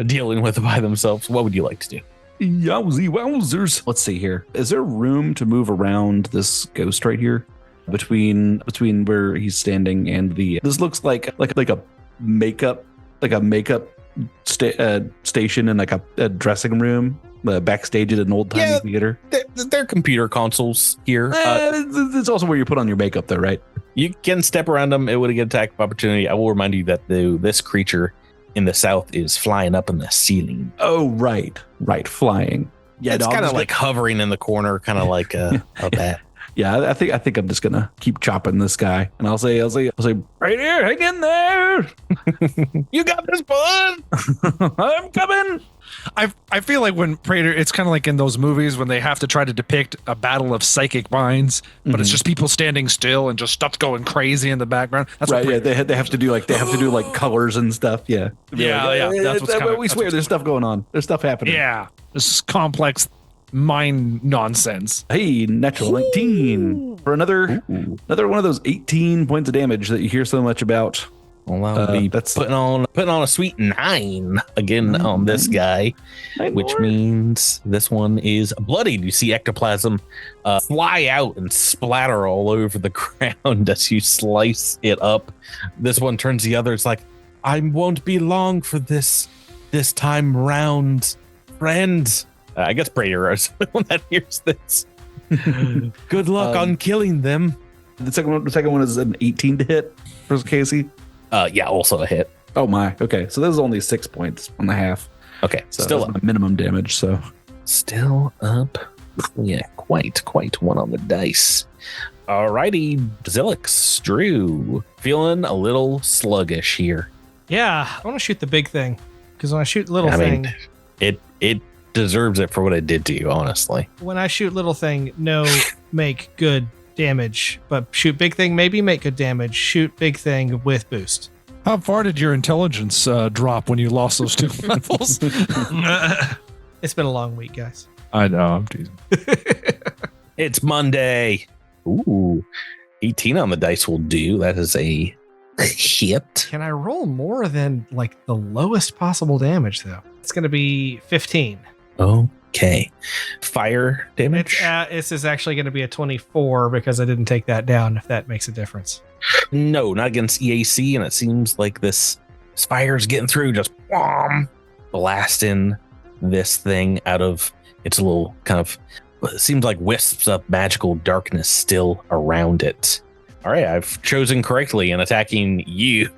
dealing with by themselves. What would you like to do? Yowzy wowzers. Let's see here. Is there room to move around this ghost right here between where he's standing and this looks like a makeup station and like a dressing room backstage at an old timey theater. They're computer consoles here. It's also where you put on your makeup though, right? You can step around them. It would get attack of opportunity. I will remind you that this creature in the south is flying up in the ceiling. Oh, right, flying. Yeah, it's kind of like hovering in the corner, kind of like a bat. Yeah, I think I'm just gonna keep chopping this guy, and I'll say, right here, hang in there. You got this, bud. I'm coming. I feel like when Praetor, it's kind of like in those movies when they have to try to depict a battle of psychic minds, but it's just people standing still and just stuff going crazy in the background. That's right. Yeah, they have to do like colors and stuff. Yeah. Yeah. That's what's we swear there's stuff going on. There's stuff happening. Yeah. This is complex mind nonsense. Hey, natural 19 for another one of those 18 points of damage that you hear so much about. Well, I'll be putting on a sweet 9 again on this guy, which means this one is bloodied. You see ectoplasm fly out and splatter all over the ground as you slice it up. This one turns the other. It's like, I won't be long for this time round, friend. I guess Praetor is the one that hears this. Good luck on killing them. The second one is an 18 to hit for Casey. Yeah, also a hit. Oh my. Okay, so this is only 6 points on the half. Okay, so still up. Minimum damage. So still up. Yeah, quite one on the dice. Alrighty, Zilix, Drew, feeling a little sluggish here. Yeah, I want to shoot the big thing because when I shoot little thing, it deserves it for what it did to you, honestly. When I shoot little thing, no make good damage, but shoot big thing, maybe make good damage. Shoot big thing with boost. How far did your intelligence drop when you lost those 2 levels? It's been a long week, guys. I know, I'm teasing. It's Monday. Ooh, 18 on the dice will do. That is a hit. Can I roll more than like the lowest possible damage though? It's going to be 15. Okay. Fire damage? This is actually going to be a 24 because I didn't take that down, if that makes a difference. No, not against EAC, and it seems like this fire's getting through, just blasting this thing out of its little kind of, it seems like wisps of magical darkness still around it. All right, I've chosen correctly in attacking you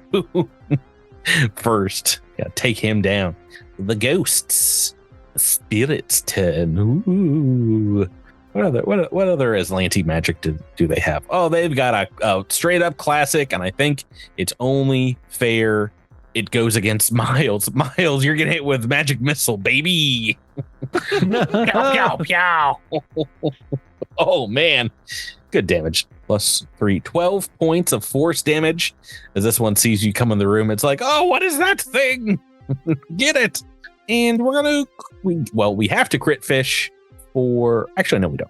first. Yeah, take him down. The ghosts. Spirit's turn. Ooh. What other Azlanti magic do they have? Oh, they've got a straight up classic, and I think it's only fair it goes against Miles. Miles, you're getting hit with magic missile, baby. Pow, pow, pow. Oh man, good damage. +3, 12 points of force damage. As this one sees you come in the room, it's like, oh, what is that thing? Get it. And we have to crit fish for, actually, no, we don't.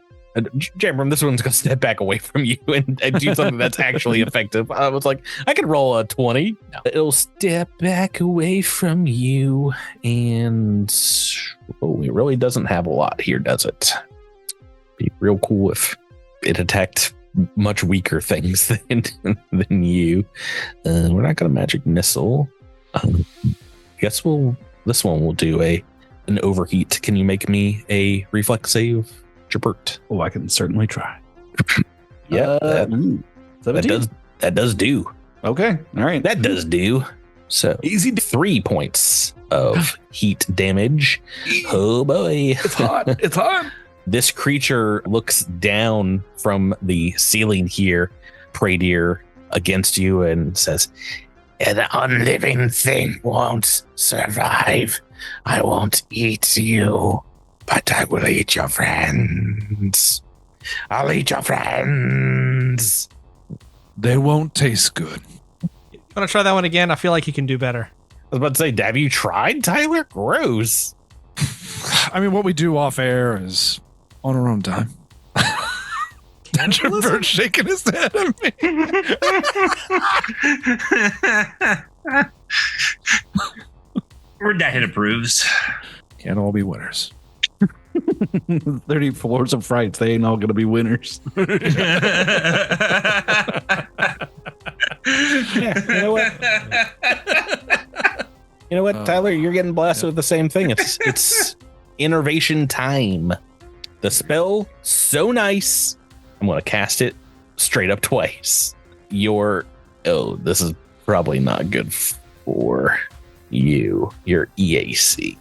Jamram, this one's going to step back away from you and do something that's actually effective. I was like, I could roll a 20. No. It'll step back away from you. And it really doesn't have a lot here, does it? Be real cool if it attacked much weaker things than you. We're not going to magic missile. I guess this one will do an overheat. Can you make me a reflex save, Jabert? Oh, I can certainly try. Yeah, that does do. Okay, all right. That does do. So Easy. 3 points of heat damage. Oh boy. It's hot. It's hot. This creature looks down from the ceiling here, prey deer, against you and says, "An unliving thing won't survive. I won't eat you, but I will eat your friends. I'll eat your friends." They won't taste good. Want to try that one again? I feel like you can do better. I was about to say, have you tried, Tyler? Gross. I mean, what we do off air is on our own time. Bird shaking his head at me. Redacted approves. Can't all be winners. 30 floors of frights. They ain't all going to be winners. Yeah, you know what? You know what, Tyler? You're getting blasted with the same thing. It's innervation time. The spell, so nice. I'm going to cast it straight up twice. This is probably not good for you. Your EAC.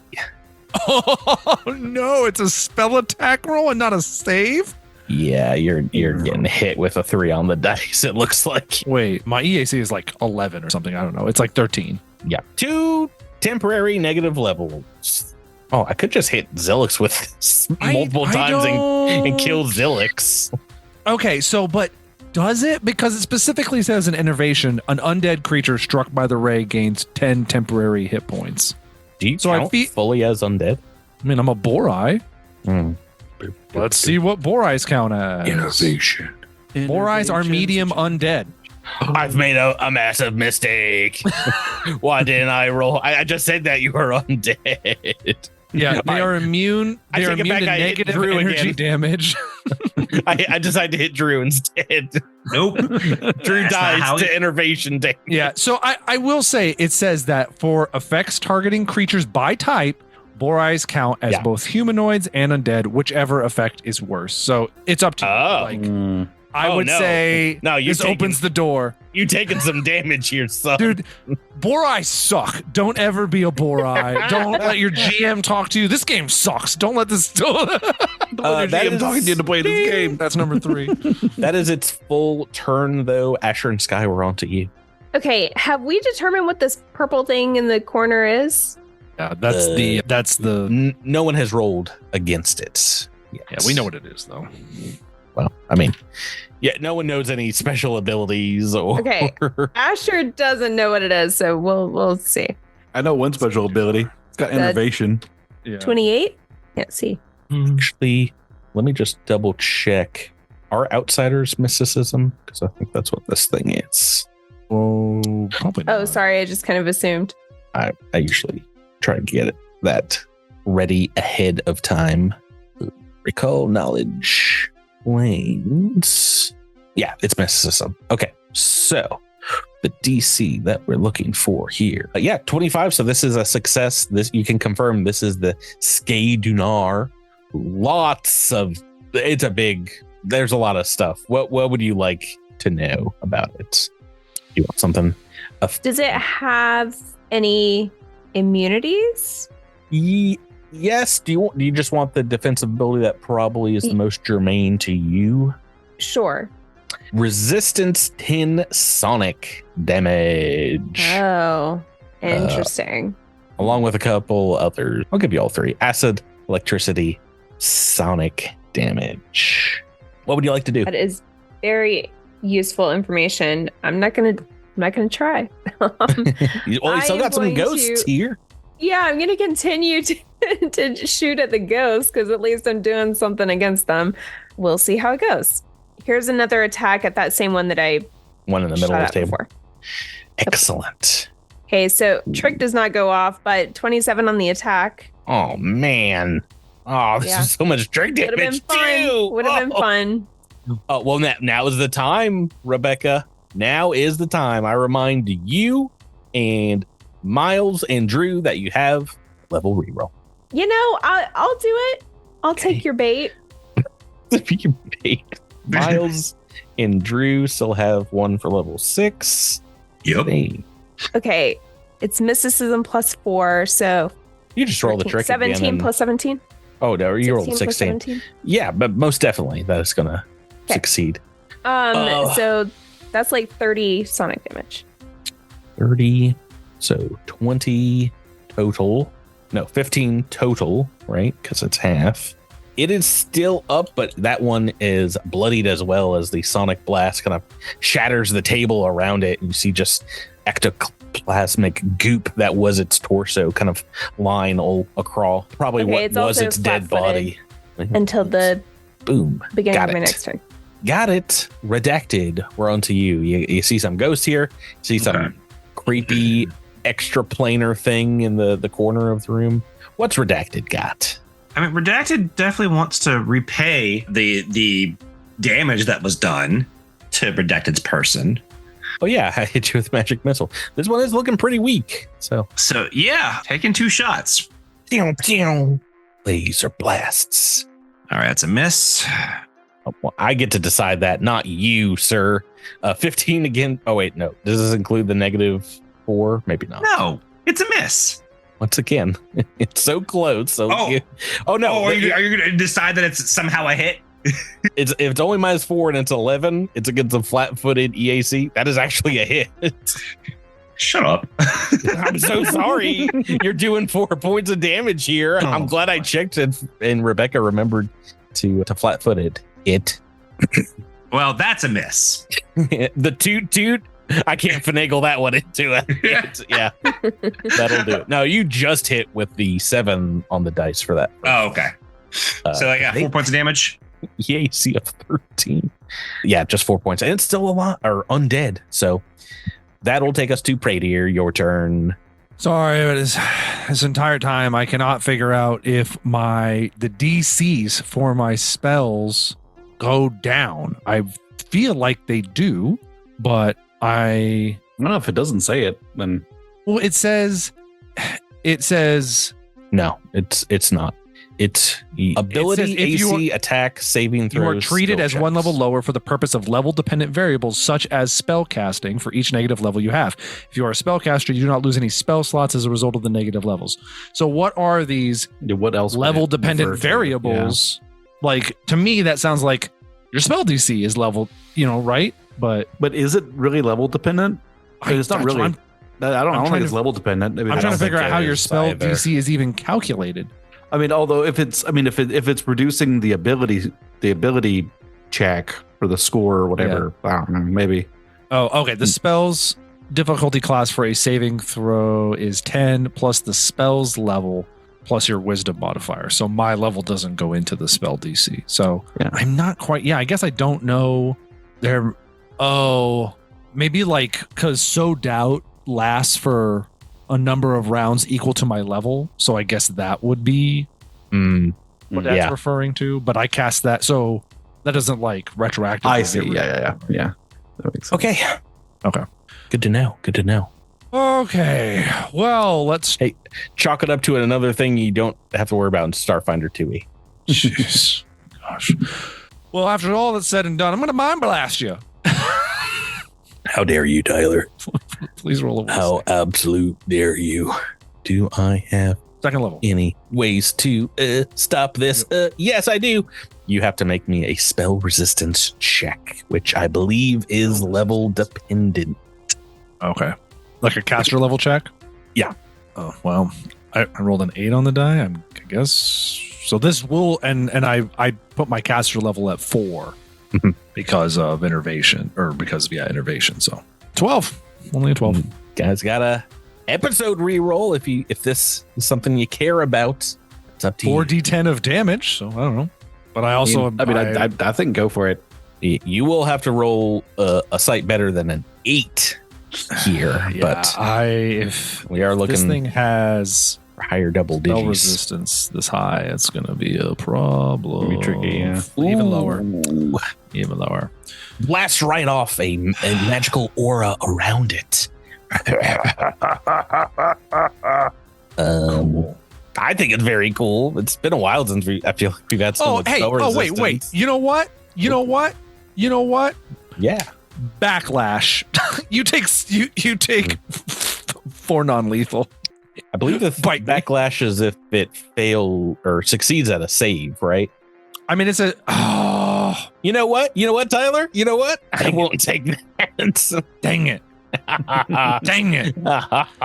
Oh no! It's a spell attack roll and not a save. Yeah, you're getting hit with a 3 on the dice. It looks like. Wait, my EAC is like 11 or something. I don't know. It's like 13. Yeah, 2 temporary negative levels. Oh, I could just hit Zilix with multiple times and kill Zilix. Okay, so but does it? Because it specifically says in Innervation, an undead creature struck by the ray gains 10 temporary hit points. Do you count fully as undead? I mean, I'm a Borai. Let's see what Borais count as. Innovation. Borais are medium undead. I've made a massive mistake. Why didn't I roll? I just said that you were undead. Yeah, they are immune. They are immune to negative energy damage. I decided to hit Drew instead. Nope. Drew dies to innervation damage. Yeah, so I will say it says that for effects targeting creatures by type, Borais count as both humanoids and undead, whichever effect is worse. So it's up to you. I would say this opens the door. You taking some damage here, son. Dude, Borai suck. Don't ever be a Borai. Don't let your GM talk to you. This game sucks. Don't let this don't let your GM talking to you to play this game. That's number 3. That is its full turn, though. Asher and Sky, we're on to you. Okay, have we determined what this purple thing in the corner is? Yeah, that's the no one has rolled against it. Yes. Yeah, we know what it is, though. Well, I mean, yeah, no one knows any special abilities or. Okay, Asher doesn't know what it is, so we'll see. I know one special ability. It's got innovation. Yeah. 28? Can't see. Actually, let me just double check. Are outsiders mysticism? Because I think that's what this thing is. Oh, probably not. Oh, sorry, I just kind of assumed. I usually try to get that ready ahead of time. Recall knowledge. Lanes. Yeah, it's mysticism. Okay, so the DC that we're looking for here. 25. So this is a success. This you can confirm this is the Skay Dunar. There's a lot of stuff. What would you like to know about it? You want something? Does it have any immunities? Yes. Do you just want the defensive ability that probably is the most germane to you? Sure. Resistance 10 sonic damage. Oh, interesting. Along with a couple others. I'll give you all 3. Acid, electricity, sonic damage. What would you like to do? That is very useful information. I'm not gonna try. You still got some ghosts here. Yeah, I'm gonna continue to shoot at the ghosts because at least I'm doing something against them. We'll see how it goes. Here's another attack at that same one that I one in the middle of the table. Before. Excellent. Okay, so trick does not go off, but 27 on the attack. Oh man. Oh, this is so much trick damage. Would have been fun. Would have been fun. Oh, well, now is the time, Rebecca. Now is the time. I remind you and Miles and Drew that you have level reroll. You know, I'll do it. I'll take your bait. Your bait. Miles and Drew still have one for level 6. Yep. Okay. it's mysticism plus 4, so You just roll the 13, trick 17 again. plus 17. Oh, no, you rolled 16 plus 16. 17. Yeah, but most definitely that is going to Okay. succeed. So that's like 30 sonic damage. 30, so 20 total. No, 15 total, right? Because it's half. It is still up, but that one is bloodied as well as the sonic blast kind of shatters the table around it. And you see just ectoplasmic goop that was its torso kind of lying all across probably Okay, what it's was also its dead flat-footed body. Until the Boom. beginning Got of my it. next turn. Got it. Redacted. We're on to you. You see some ghosts here. You see some creepy extra planar thing in the corner of the room. What's Redacted got? I mean, Redacted definitely wants to repay the damage that was done to Redacted's person. Oh yeah, I hit you with magic missile. This one is looking pretty weak. So Yeah, taking 2 shots. Laser blasts. All right, that's a miss. Oh, well, I get to decide that, not you, sir. 15 again. Oh wait, no. Does this include the -4? Maybe not. No, it's a miss. Once again, it's so close. So oh no. Are you going to decide that it's somehow a hit? If it's only -4 and it's 11, it's against a flat-footed EAC. That is actually a hit. Shut up. I'm so sorry. You're doing 4 points of damage here. I'm glad I checked it, and Rebecca remembered to flat-footed it. Well, that's a miss. The toot. I can't finagle that one into it. Yeah, that'll do it. No, you just hit with the 7 on the dice for that. Oh, okay. So I got 4 points of damage. EAC of 13. Yeah, just 4 points. And it's still a lot, or undead. So that'll take us to Pradier. Your turn. Sorry, but this entire time I cannot figure out if the DCs for my spells go down. I feel like they do, but I don't know if it doesn't say it. Then it says no. It's not. It's ability, AC, attack, saving throws. You are treated as checks. 1 level lower for the purpose of level-dependent variables such as spell casting for each negative level you have. If you are a spellcaster, you do not lose any spell slots as a result of the negative levels. So what are these what else level-dependent variables? Yeah. Like, to me, that sounds like your spell DC is level, right? But is it really level dependent? It's not really. I don't think it's level dependent. I'm trying to figure out how your spell DC is even calculated. I mean, although if it's reducing the ability check for the score or whatever, I don't know, maybe. Oh, okay. The spell's difficulty class for a saving throw is 10 plus the spell's level plus your wisdom modifier. So my level doesn't go into the spell DC. So I'm not quite. Yeah, I guess I don't know. Maybe because So Doubt lasts for a number of rounds equal to my level. So I guess that would be what that's referring to. But I cast that. So that doesn't retroactively. I see. Yeah. That makes sense. Okay. Good to know. Okay. Well, let's chalk it up to another thing you don't have to worry about in Starfinder 2e. Jeez. Gosh. Well, after all that's said and done, I'm going to mind blast you. How dare you, Tyler? Please roll a How absolute dare you? Do I have second level any ways to stop this? Yes, I do. You have to make me a spell resistance check, which I believe is level dependent. Okay. Like a caster level check? Yeah. Oh, well, I rolled an 8 on the die, I guess. So this will, and I put my caster level at 4 because of innervation, innervation. So 12. Only a 12. Guys got a episode reroll if this is something you care about. It's up to 4d10 of damage, so I don't know. But I also I think go for it. You will have to roll a sight better than an 8 here, but if we are looking. This thing has higher double digits. Resistance this high, it's going to be a problem. Be tricky, yeah. Even lower. Blast right off a magical aura around it. Cool. I think it's very cool. It's been a while since I feel like we've had so much spell resistance. Wait. You know what? for non-lethal. I believe the Bite me. backlash is if it fail or succeeds at a save, right? I mean, it's a. Oh, You know what, Tyler? You know what? I won't take that. dang it. Dang it.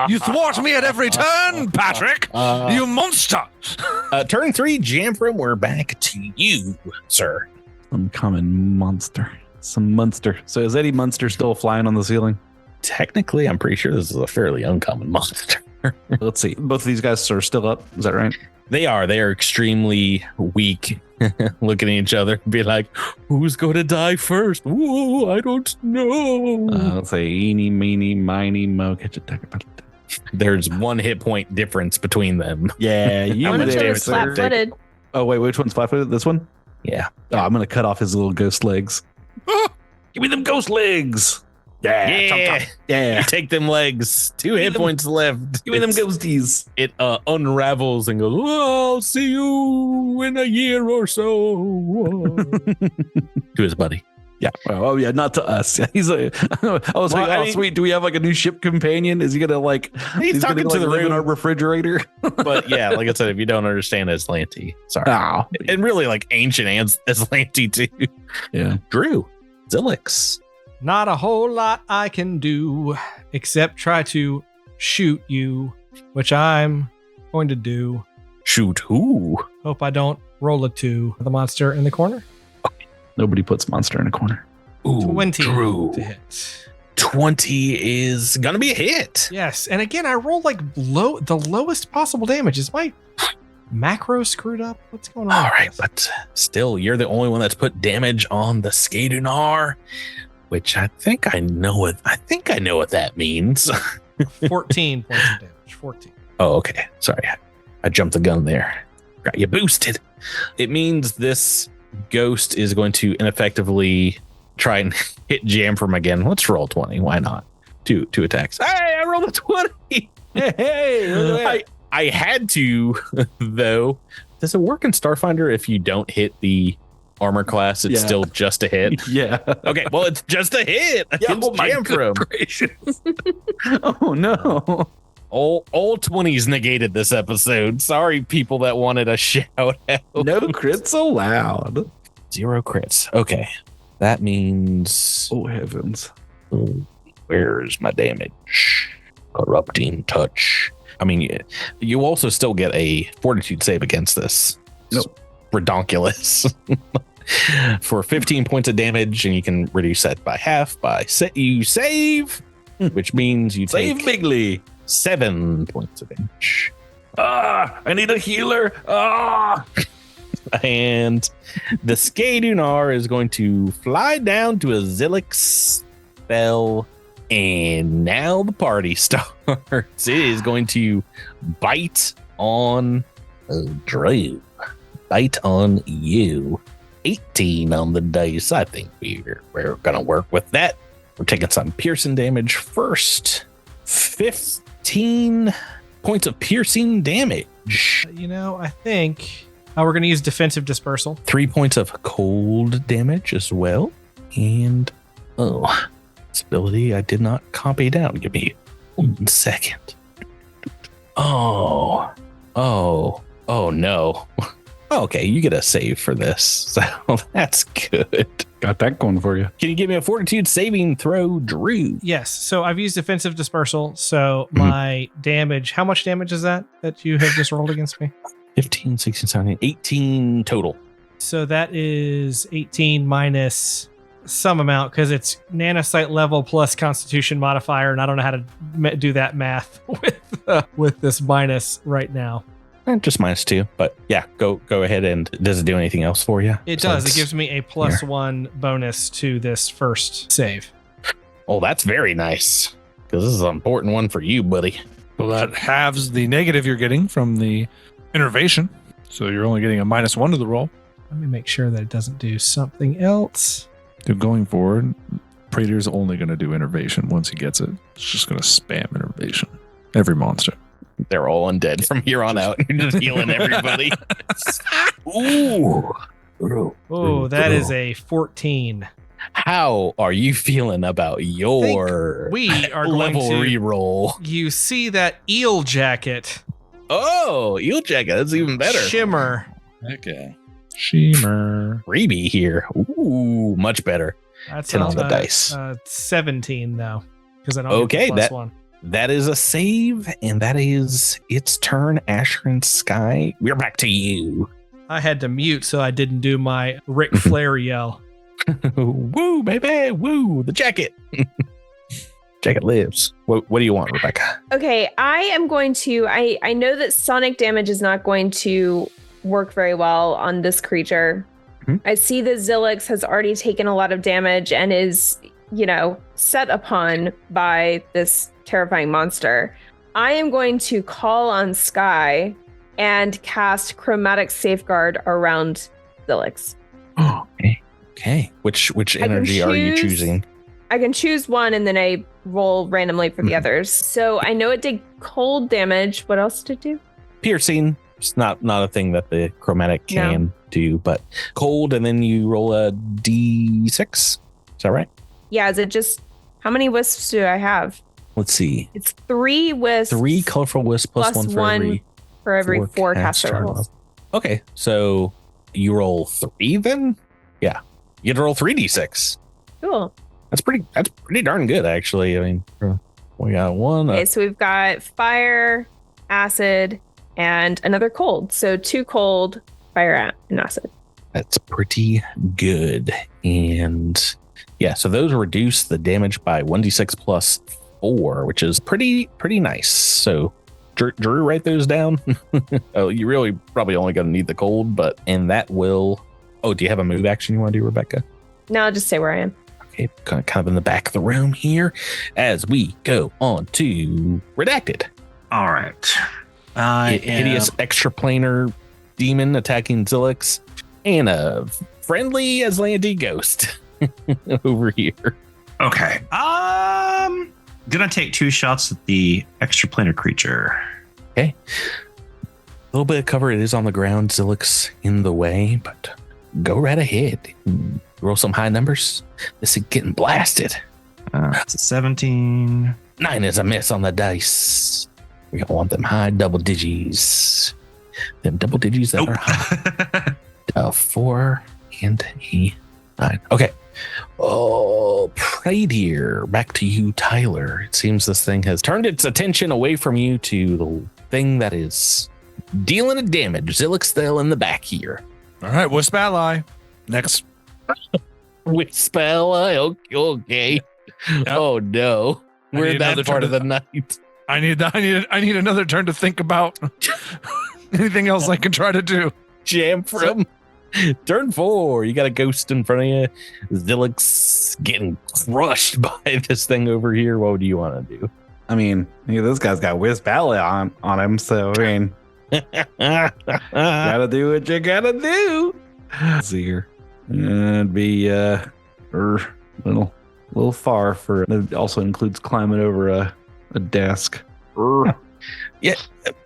You thwart me at every turn, Patrick. You monster. Turn 3, Jamfram, we're back to you, sir. Uncommon monster. Some monster. So is Eddie Munster still flying on the ceiling? Technically, I'm pretty sure this is a fairly uncommon monster. Let's see. Both of these guys are still up. Is that right? They are extremely weak, looking at each other and be like, who's going to die first? Ooh, I don't know. Let's say eeny, meeny, miny, mo. There's 1 hit point difference between them. Yeah, you One of them there, is sir. flat-footed. Oh, wait, which one's flat-footed? This one? Yeah. Oh, I'm going to cut off his little ghost legs. Give me them ghost legs. Yeah. Yeah. Chomp, chomp. Yeah. You take them legs. 2 hit points left. Give me them ghosties. It unravels and goes, oh, I'll see you in a year or so. To his buddy. Yeah. Oh, yeah. Not to us. He's I was like, I oh, mean- sweet. Do we have like a new ship companion? Is he going to He's talking gonna, to the live in room. our refrigerator? But yeah, like I said, if you don't understand Azlanti, sorry. Oh, And really like ancient Azlanti too. yeah. Drew, Zilix. Not a whole lot I can do except try to shoot you, which I'm going to do. Shoot who? Hope I don't roll a 2. The monster in the corner. Nobody puts monster in a corner. Ooh, 20 Drew. to hit. 20 is gonna be a hit. Yes, and again, I rolled like the lowest possible damage. Is my macro screwed up? What's going on? All with right, this? but still, you're the only one that's put damage on the Skadunar, which I think I know what that means. 14 points of damage. 14. Oh, okay. Sorry. I jumped the gun there. Got you boosted. It means this ghost is going to ineffectively try and hit Jamfram again. Let's roll 20. Why not? Two attacks. Hey, I rolled a 20. Hey, I had to, though. Does it work in Starfinder if you don't hit the armor class? It's Yeah. still just a hit. yeah. Okay, well, it's just a hit against Jamfram. gracious. Oh, no. All 20s negated this episode. Sorry, people that wanted a shout out. No crits allowed. 0 crits. Okay. That means Oh, heavens. where's my damage? Corrupting touch. I mean, you also still get a fortitude save against this. Nope. Redonkulous. For 15 points of damage, and you can reduce that by half you save, which means you take Save bigly. 7 points of damage. I need a healer. And the Skadunar is going to fly down to a Zilix spell, and now the party starts. It is going to bite on Drew. Bite on you. 18 on the dice. I think we're gonna work with that. We're taking some piercing damage first. 15 points of piercing damage. You know, I think we're going to use defensive dispersal. 3 points of cold damage as well. And this ability I did not copy down. Give me 1 second. Oh no. Okay, you get a save for this. So that's good. Got that going for you. Can you give me a fortitude saving throw, Drew? Yes, so I've used defensive dispersal. So my damage, how much damage is that you have just rolled against me? 15, 16, 17, 18 total. So that is 18 minus some amount because it's nanosite level plus constitution modifier, and I don't know how to do that math with this minus right now. Just -2, but yeah, go ahead. And does it do anything else for you? It does. It gives me a +1 bonus to this first save. Oh, that's very nice, because this is an important one for you, buddy. Well, that halves the negative you're getting from the innervation. So you're only getting a -1 to the roll. Let me make sure that it doesn't do something else. So going forward, Praetor's only going to do innervation once he gets it. It's just going to spam innervation. Every monster. They're all undead from here on out. You're just healing everybody. Ooh. Oh, that is a 14. How are you feeling about your We are going level to reroll? You see that eel jacket Oh, eel jacket. That's even better. shimmer. Okay. Shimmer. Freebie here. Ooh, much better. That's 10 on the dice. 17 though, because I don't Okay, get the +1. That is a save, and that is its turn. Asher and Sky, we're back to you. I had to mute so I didn't do my Ric Flair yell. Woo, baby, woo, the jacket. Jacket lives. What do you want, Rebecca? Okay, I am going to. I know that sonic damage is not going to work very well on this creature. Mhm. I see that Zilix has already taken a lot of damage and is, set upon by this terrifying monster. I am going to call on Sky and cast Chromatic Safeguard around Zilix. Oh, okay. Which energy are you choosing? I can choose one and then I roll randomly for the others. So I know it did cold damage. What else did it do? Piercing. It's not a thing that the chromatic can do, but cold, and then you roll a d6. Is that right? Yeah, is it just how many wisps do I have? Let's see. It's 3 wisps. 3 colorful wisps plus one for every 4 caster turn levels. Okay, so you roll 3 then? Yeah. You get to roll 3d6. Cool. That's pretty darn good, actually. I mean, we got one. Okay, so we've got fire, acid, and another cold. So 2 cold, fire, and acid. That's pretty good. And yeah, so those reduce the damage by 1d6 plus 4, which is pretty nice. So Drew, write those down. Oh, you really probably only going to need the cold, and that will. Oh, do you have a move action you want to do, Rebecca? No, I'll just say where I am. Okay, kind of in the back of the room here as we go on to Redacted. All right. Hideous extraplanar demon attacking Zilix and a friendly Azlanti ghost over here. Okay. Gonna take 2 shots at the extraplanar creature. Okay. A little bit of cover. It is on the ground. Zilix in the way, but go right ahead. Roll some high numbers. This is getting blasted. It's a 17. 9 is a miss on the dice. We don't want them high double digits. Them double digits that are high. 4 and a 9. Okay. Oh, right here. Back to you, Tyler. It seems this thing has turned its attention away from you to the thing that is dealing a damage. Zilix still in the back here. All right, Wisp Ally. Next. Wisp Ally. Okay. Yep. Oh no. I We're need in that another part turn of the night. I need another turn to think about anything else I can try to do. Jam from turn 4. You got a ghost in front of you. Zilix getting crushed by this thing over here. What do you want to do? I mean, this guy's got Wisp Ally on him, so I mean, gotta do what you gotta do. Let's see here. It'd be a little far for it. Also includes climbing over a desk. Yeah,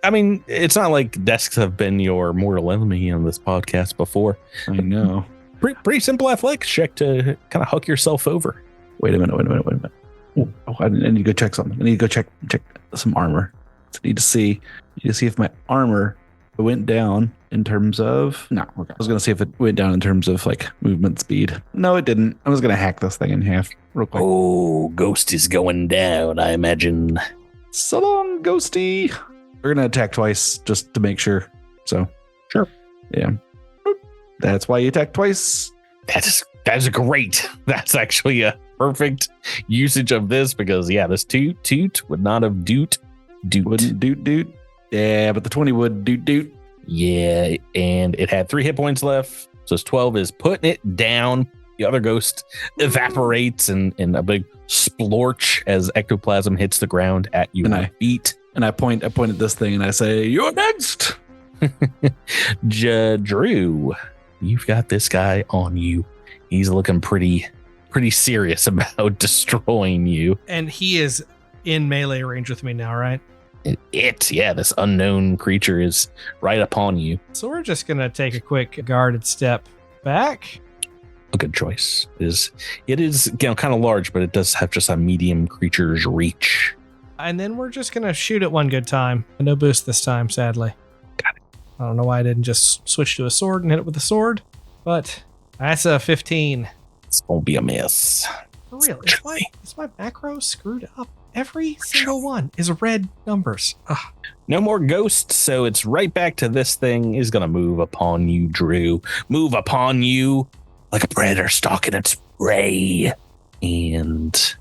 I mean, it's not like desks have been your mortal enemy on this podcast before. I know. Pretty simple athletics check to kind of huck yourself over. Wait a minute. Oh, I need to go check something. I need to go check some armor. So I need to see if my armor went down in terms of I was gonna see if it went down in terms of like movement speed. No, it didn't. I was gonna hack this thing in half real quick. Oh, ghost is going down, I imagine. So long, ghosty. We're gonna attack twice just to make sure. So sure. Yeah. That's why you attack twice. That's great. That's actually a perfect usage of this because this toot would not have doot. Wouldn't doot. Yeah, but the 20 would doot. Yeah, and it had 3 hit points left. So it's 12 is putting it down. The other ghost evaporates in a big splorch as ectoplasm hits the ground at you and on feet. And I point at this thing and I say, "You're next." Drew, you've got this guy on you. He's looking pretty serious about destroying you. And he is in melee range with me now, right? This unknown creature is right upon you. So we're just going to take a quick guarded step back. a good choice. It is kind of large, but it does have just a medium creature's reach. And then we're just going to shoot it one good time. No boost this time, sadly. Got it. I don't know why I didn't just switch to a sword and hit it with a sword, but that's a 15. It's going to be a miss. For real, is my macro screwed up? Every single one is red numbers. Ugh. No more ghosts, so it's right back to this thing is going to move upon you, Drew. Move upon you like a predator stalking its prey. And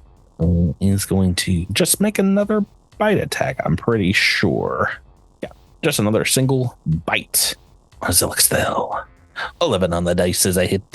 is going to just make another bite attack, I'm pretty sure. Yeah, just another single bite. Zilixthel. 11 on the dice as I hit.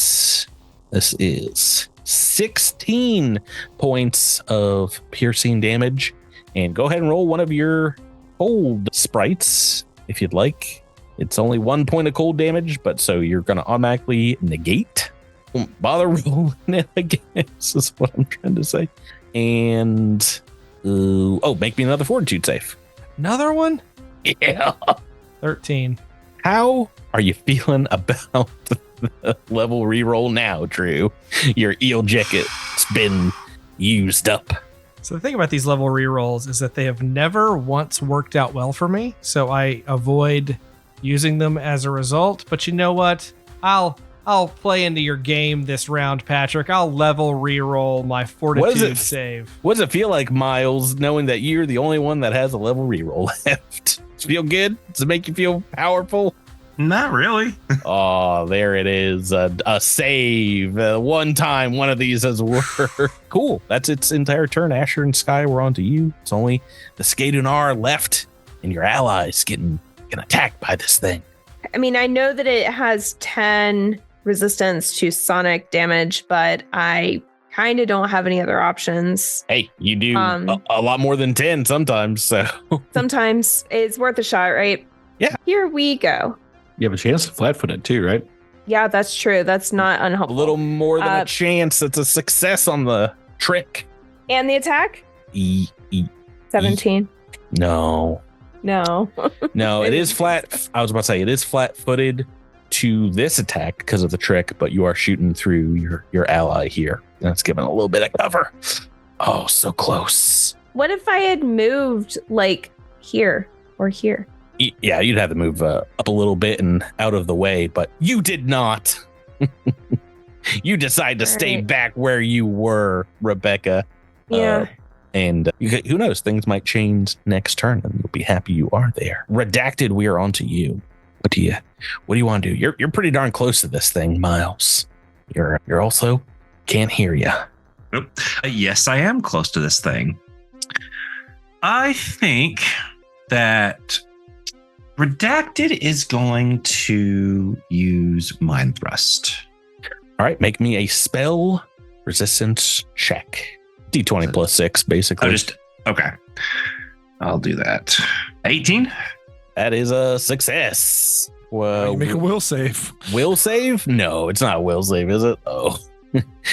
This is 16 points of piercing damage. And go ahead and roll one of your cold sprites if you'd like. It's only 1 point of cold damage, but so you're going to automatically negate. Don't bother rolling it again. This is what I'm trying to say. And make me another fortitude save. Another one? Yeah. 13. How are you feeling about the level reroll now, Drew? Your eel jacket's been used up. So the thing about these level rerolls is that they have never once worked out well for me, so I avoid using them as a result. But you know what? I'll play into your game this round, Patrick. I'll level reroll my fortitude save. What does it feel like, Miles, knowing that you're the only one that has a level reroll left? Does it feel good? Does it make you feel powerful? Not really. Oh, there it is. A save. One time one of these has worked. Cool. That's its entire turn. Asher and Sky, we're on to you. It's only the Skadunar left and your allies getting attacked by this thing. I mean, I know that it has 10 resistance to sonic damage, but I kind of don't have any other options. Hey, you do a lot more than 10 sometimes, so. Sometimes it's worth a shot, right? Yeah. Here we go. You have a chance to flat-foot it too, right? Yeah, that's true. That's not A unhelpful. little more than a chance. It's a success on the trick. And the attack? 17. No. No. No, it is flat. I was about to say it is flat-footed to this attack because of the trick, but you are shooting through your ally here. That's giving a little bit of cover. Oh, so close. What if I had moved like here or here? Yeah, you'd have to move up a little bit and out of the way, but you did not. You decide to stay back where you were, Rebecca. Yeah. And who knows, things might change next turn and you'll be happy you are there. Redacted, we are on to you. What do you want to do? You're pretty darn close to this thing, Miles. You're also can't hear you. Nope. Yes, I am close to this thing. I think that Redacted is going to use Mind Thrust. All right, make me a spell resistance check. D20 plus 6, basically. Okay. I'll do that. 18. That is a success. Well, you make a will save. Will save? No, it's not a will save, is it? Oh,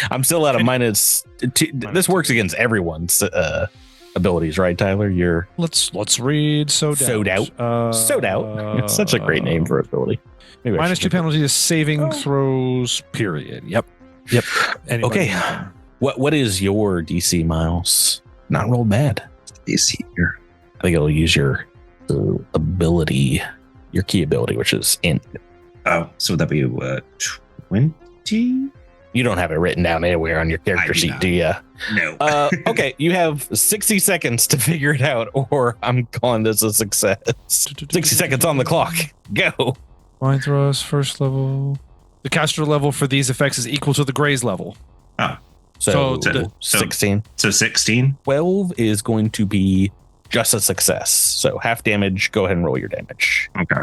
I'm still at a minus 2. This works against everyone's abilities, right, Tyler? Let's read Sewed Out. Sewed Out. It's such a great name for ability. Maybe minus 2 penalty to saving throws. Period. Yep. Anybody Okay. What is your DC, Miles? Not rolled bad. DC here. I think it'll use your ability, your key ability, which is int. Oh, so would that be 20? You don't have it written down anywhere on your character sheet, do you? No. Okay, you have 60 seconds to figure it out, or I'm calling this a success. 60 seconds on the clock. Go. Mind Thrust, first level. The caster level for these effects is equal to the Gray's level. Oh. So 16. So 16. 12 is going to be just a success. So half damage. Go ahead and roll your damage. Okay.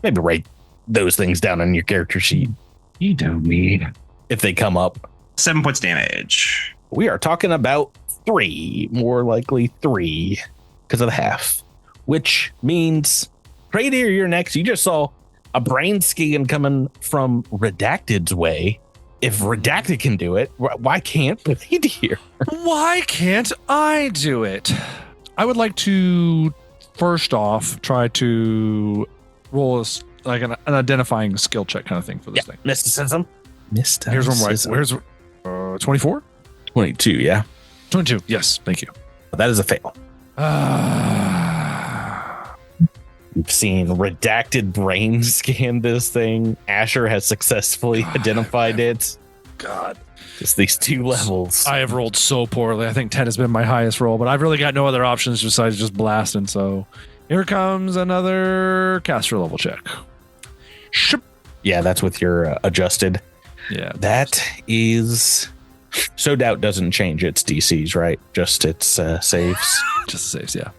Maybe write those things down on your character sheet. You don't need. If they come up. 7 points damage. We are talking about 3, more likely 3, because of the half, which means right here, you're next. You just saw a brain scan coming from Redacted's way. If Redacted can do it, why can't Blade here? Why can't I do it? I would like to first off try to roll like an identifying skill check kind of thing for this thing. Mysticism. Missed. Here's one right. Where's 24? 22, yeah. 22. Yes, thank you. That is a fail. We've seen redacted brain scan this thing. Asher has successfully identified it. God. Just these 2 levels. I have rolled so poorly. I think 10 has been my highest roll, but I've really got no other options besides just blasting. So here comes another caster level check. Ship. Yeah, that's with your adjusted. Yeah. That is... So doubt doesn't change its DCs, right? Just its saves. Just saves, yeah.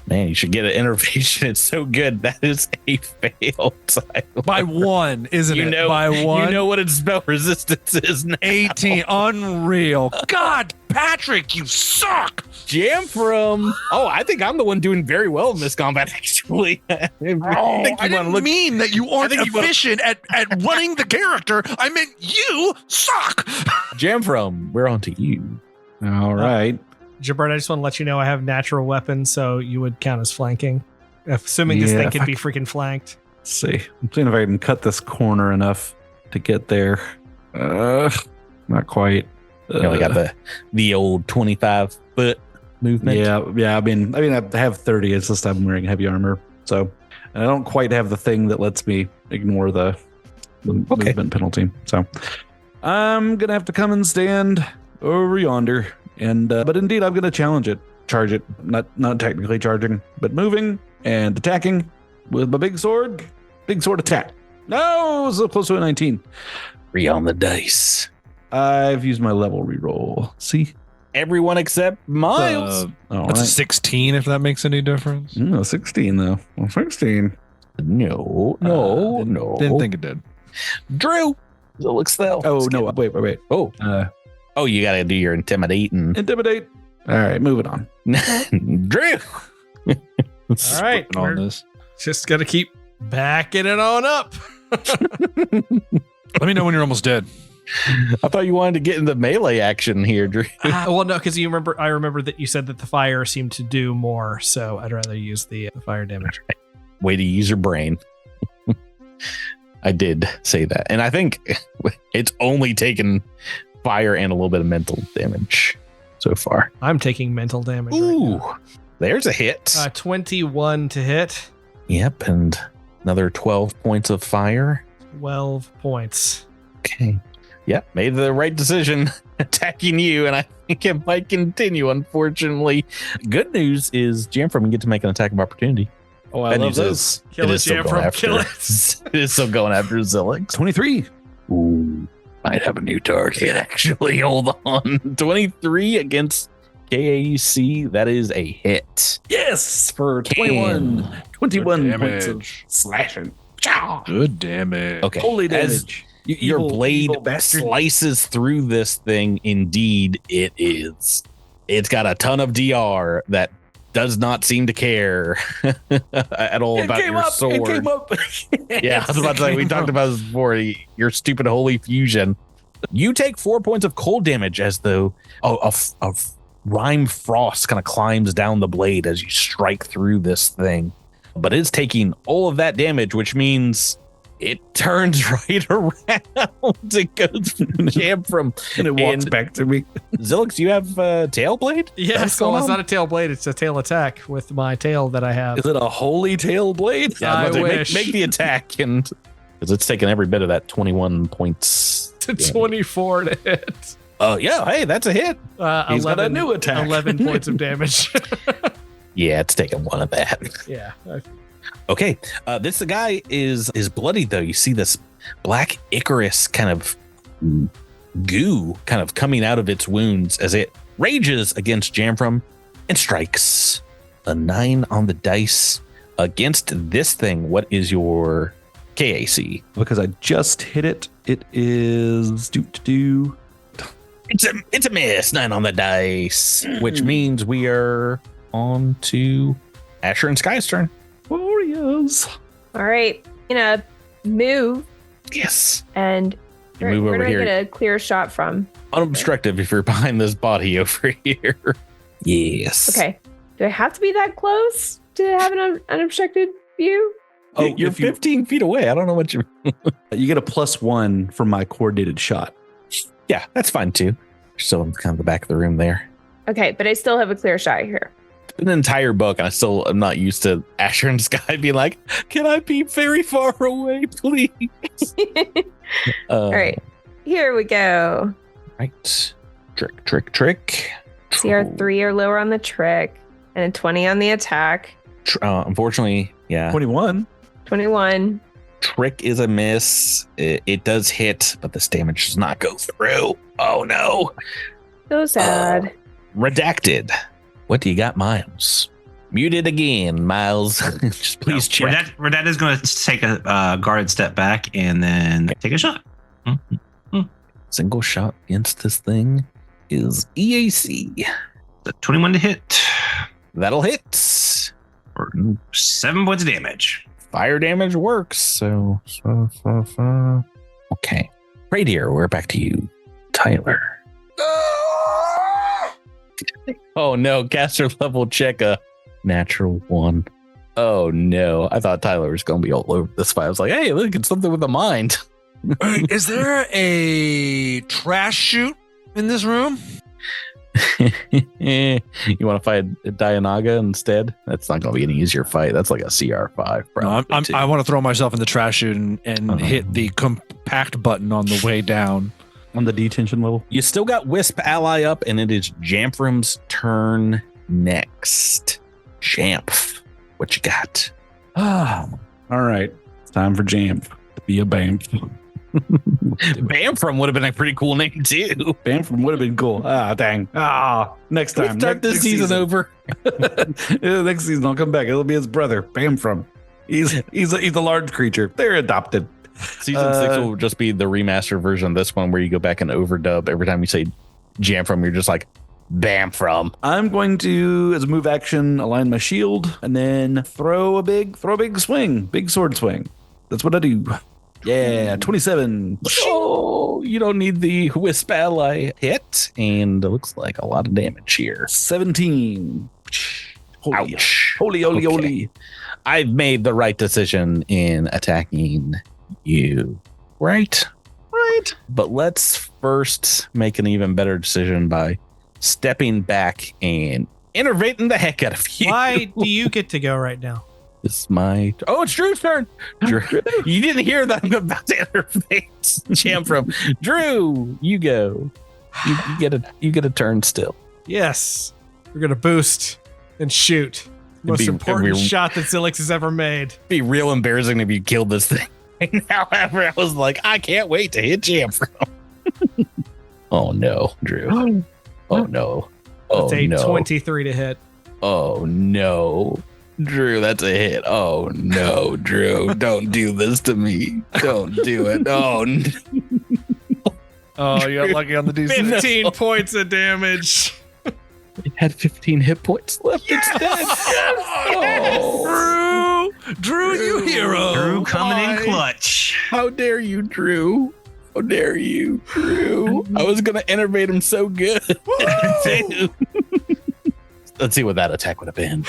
Man, you should get an innovation. It's so good. That is a fail. By 1, isn't it? By 1. You know what its spell resistance is now. 18. Unreal. God, Patrick, you suck. Jamfram. Oh, I think I'm the one doing very well in this combat, actually. I didn't mean that you aren't efficient at running the character. I meant you suck. Jamfram, we're on to you. All right. Jabert, I just want to let you know I have natural weapons, so you would count as flanking. Assuming this thing can be freaking flanked. Let's see. I'm seeing if I can cut this corner enough to get there. Not quite. You only got the old 25-foot movement. Yeah. I mean, I have 30. It's just I'm wearing heavy armor, so I don't quite have the thing that lets me ignore the movement penalty. So I'm gonna have to come and stand over yonder. And but indeed, I'm going to charge it. Not technically charging, but moving and attacking with my big sword attack. No, so close to a 19. 3 on the dice. I've used my level reroll. See, everyone except Miles. That's a 16, if that makes any difference. No, 16 though. Well, 16. No. Didn't think it did. Drew. It looks though. Oh no! Wait. Oh, you got to do your intimidate. All right, moving on. Drew. All right, on this. Just got to keep backing it on up. Let me know when you're almost dead. I thought you wanted to get into melee action here, Drew. Well, no, because I remember that you said that the fire seemed to do more, so I'd rather use the fire damage. Way to use your brain. I did say that, and I think it's only taken fire and a little bit of mental damage so far. I'm taking mental damage. Ooh, right there's a hit. 21 to hit. Yep, and another 12 points of fire. 12 points. Okay. Yep, made the right decision attacking you, and I think it might continue, unfortunately. Good news is Jamfram can get to make an attack of opportunity. Oh, I love this. Kill it, Jamfram. Kill it. It is still going after Zilix. 23. Ooh, might have a new target, actually. Hold on. 23 against KAC. That is a hit. Yes, for 21 points of slashing. Good damage. Okay. Holy damage. Your blade slices through this thing. Indeed, it is. It's got a ton of DR that does not seem to care at all about your sword. It came up. Yeah, I was about to say, we talked about this before. Your stupid holy fusion. You take 4 points of cold damage as though a rime frost kind of climbs down the blade as you strike through this thing. But it's taking all of that damage, which means it turns right around. It goes from and it walks back to me. Zilix, you have a tail blade? Yes, well, it's not a tail blade. It's a tail attack with my tail that I have. Is it a holy tail blade? Yeah, I wish. Make the attack, and because it's taking every bit of that 21 points. To 24 to hit. Yeah, hey, that's a hit. He's 11, got a new attack. 11 points of damage. Yeah, it's taking one of that. Yeah. Okay, this guy is bloody though. You see this black Icarus kind of goo kind of coming out of its wounds as it rages against Jamfram and strikes. A 9 on the dice against this thing. What is your KAC? Because I just hit it. It is It's a miss. 9 on the dice, which means we are on to Asher and Sky's turn. Warriors. All right, gonna move Yes. and You move where over do here. I get a clear shot from? Unobstructed if you're behind this body over here. Yes. Okay, do I have to be that close to have an unobstructed view? Oh, You're 15 feet away. I don't know what you. You get a +1 for my coordinated shot. Yeah, that's fine too. Still in kind of the back of the room there. Okay, but I still have a clear shot here. It's been an entire book, and I still am not used to Asher in the Sky being like, "Can I be very far away, please?" All right, here we go. Right. Trick. CR 3 or lower on the trick, and a 20 on the attack. Unfortunately, yeah. 21. 21. Trick is a miss. It does hit, but this damage does not go through. Oh no. So sad. Redacted. What do you got, Miles? Muted again, Miles. Just please check. Redacted is going to take a guarded step back and then take a shot. Single shot against this thing is EAC. The 21 to hit. That'll hit. For 7 points of damage. Fire damage works. So. Okay. Right here, we're back to you, Tyler. Oh no, caster level check a natural 1. Oh no, I thought Tyler was going to be all over this fight. I was like, hey, look, it's something with a mind. Is there a trash chute in this room? You want to fight Dianaga instead? That's not going to be an easier fight. That's like a CR5. No, I want to throw myself in the trash chute and hit the compact button on the way down. On the detention level. You still got Wisp ally up, and it is Jamfram's turn next. Jamf, what you got? All right. It's time for Jamf to be a Bamf. Bamfram would have been a pretty cool name too. Bamfram would have been cool. Dang. Next time. We start this season over. Next season I'll come back. It'll be his brother, Bamfram. He's a large creature. They're adopted. Season 6 will just be the remastered version of this one where you go back and overdub every time you say Jamfram, you're just like Bamfram. I'm going to, as a move action, align my shield and then throw a big swing, big sword swing. That's what I do. Yeah, 27. Oh, you don't need the Wisp ally hit, and it looks like a lot of damage here. 17. Holy, Ouch. Holy. Okay. I've made the right decision in attacking you. Right. But let's first make an even better decision by stepping back and innervating the heck out of you. Why do you get to go right now? It's it's Drew's turn. Drew, you didn't hear that I'm about to innervate Jamfram. Drew, you go. You get a turn still. Yes. We're going to boost and shoot. Most important shot that Zilix has ever made. It'd be real embarrassing if you killed this thing. However, I was like, I can't wait to hit Jamfram. Oh no, Drew. Oh no. That's a 23 to hit. Oh no. Drew, that's a hit. Oh no, Drew. Don't do this to me. Don't do it. Oh no. Oh, you got lucky on the DC. 15 points of damage. It had 15 hit points left. Yes! It's dead. Yes! Oh. Drew, you hero. Drew coming in clutch. How dare you, Drew? How dare you, Drew? I was going to innervate him so good. Let's see what that attack would have been.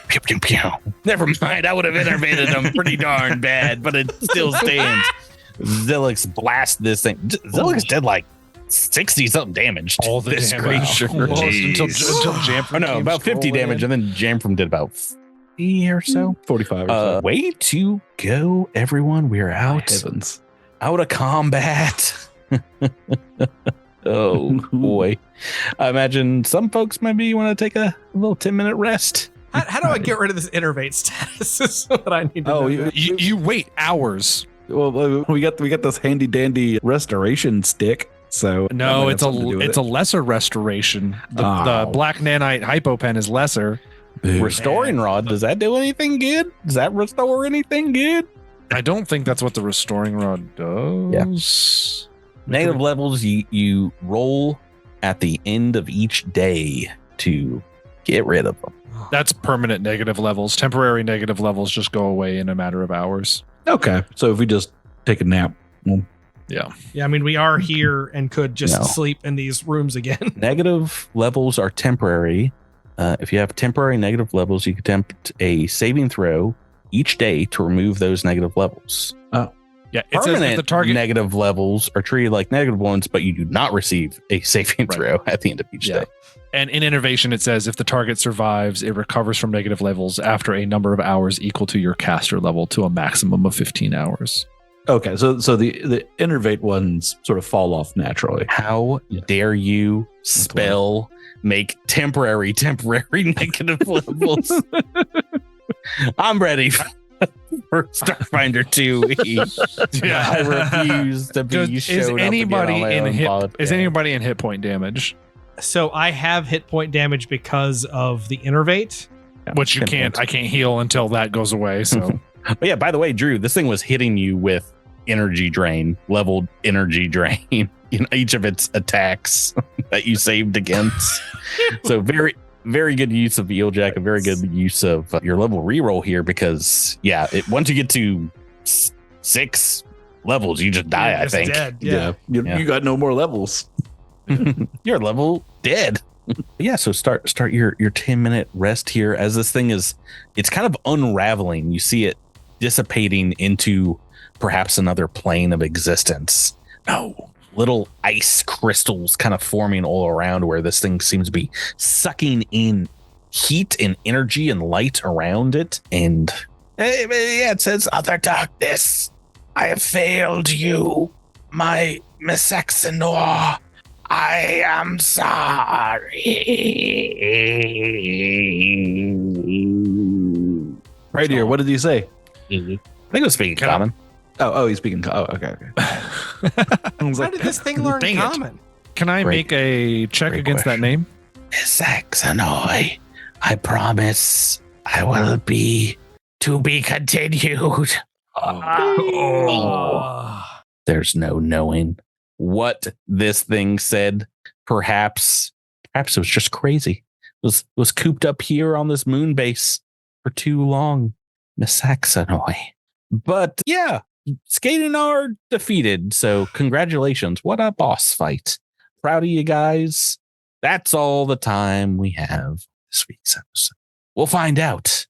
Pew, pew, pew. Never mind. I would have innervated him pretty darn bad, but it still stands. Zilix blast this thing. Zilix did like 60 something damage. All the this damage. creature. Until Jamfram about 50 damage, and then Jamfram did about 50 or so. 45 or so. Way to go, everyone. We're out. Heavens. Out of combat. Oh boy. I imagine some folks maybe want to take a little 10-minute rest. How do I get rid of this innervate status? This is what I need to know. You wait hours. Well, we got this handy dandy restoration stick. So no, it's a lesser restoration. The black nanite hypopen is lesser. Restoring rod, does that do anything good? Does that restore anything good? I don't think that's what the restoring rod does. Yeah. Negative levels you roll at the end of each day to get rid of them. That's permanent negative levels. Temporary negative levels just go away in a matter of hours. Okay. So if we just take a nap. Well, yeah. I mean, we are here and could just sleep in these rooms again. Negative levels are temporary. If you have temporary negative levels, you can attempt a saving throw each day to remove those negative levels. Yeah, it says Permanent that the target negative levels are treated like negative ones, but you do not receive a saving throw at the end of each day. And in innovation, it says if the target survives, it recovers from negative levels after a number of hours equal to your caster level to a maximum of 15 hours. Okay, so the innervate ones sort of fall off naturally. How dare you make temporary negative levels? I'm ready for Starfinder 2. I refuse to be Is anybody in hit point damage? So I have hit point damage because of the innervate. Which you can't. I can't heal until that goes away. So, but yeah. By the way, Drew, this thing was hitting you with energy drain, leveled energy drain in each of its attacks that you saved against. So very, very good use of Eeljack, a very good use of your level reroll here because once you get to 6 levels, you just die. I think. Dead. You got no more levels. You're level dead. So start your 10-minute rest here as this thing it's kind of unraveling. You see it dissipating into perhaps another plane of existence. Little ice crystals kind of forming all around where this thing seems to be sucking in heat and energy and light around it. And it says, "Other darkness, I have failed you, my Messaxanor. I am sorry." Right here, what did he say? I think it was speaking common. Oh, he's speaking. Oh, okay. How did this thing learn common? Can I make a check against that name? Messaxanor, I promise I will be to be continued. There's no knowing what this thing said. Perhaps it was just crazy. It was cooped up here on this moon base for too long. Messaxanor. But Skadenar defeated. So congratulations. What a boss fight. Proud of you guys. That's all the time we have this week's episode. We'll find out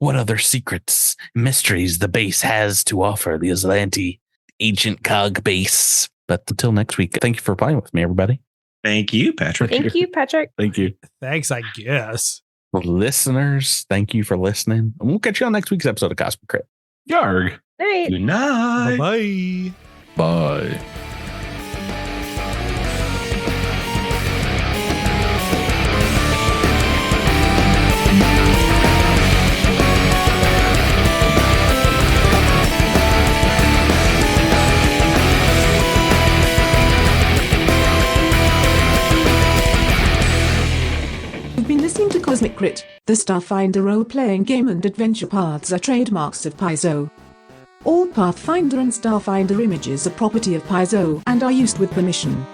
what other secrets, mysteries the base has to offer, the Azlanti ancient cog base. But until next week, thank you for playing with me, everybody. Thank you, Patrick. Thank you, Patrick. Thank you. Thanks, I guess. Listeners, thank you for listening. And we'll catch you on next week's episode of Cosmic Crit. Yarg. Night. Good night. Bye-bye. Bye. You've been listening to Cosmic Crit, the Starfinder role-playing game, and adventure paths are trademarks of Paizo. All Pathfinder and Starfinder images are property of Paizo and are used with permission.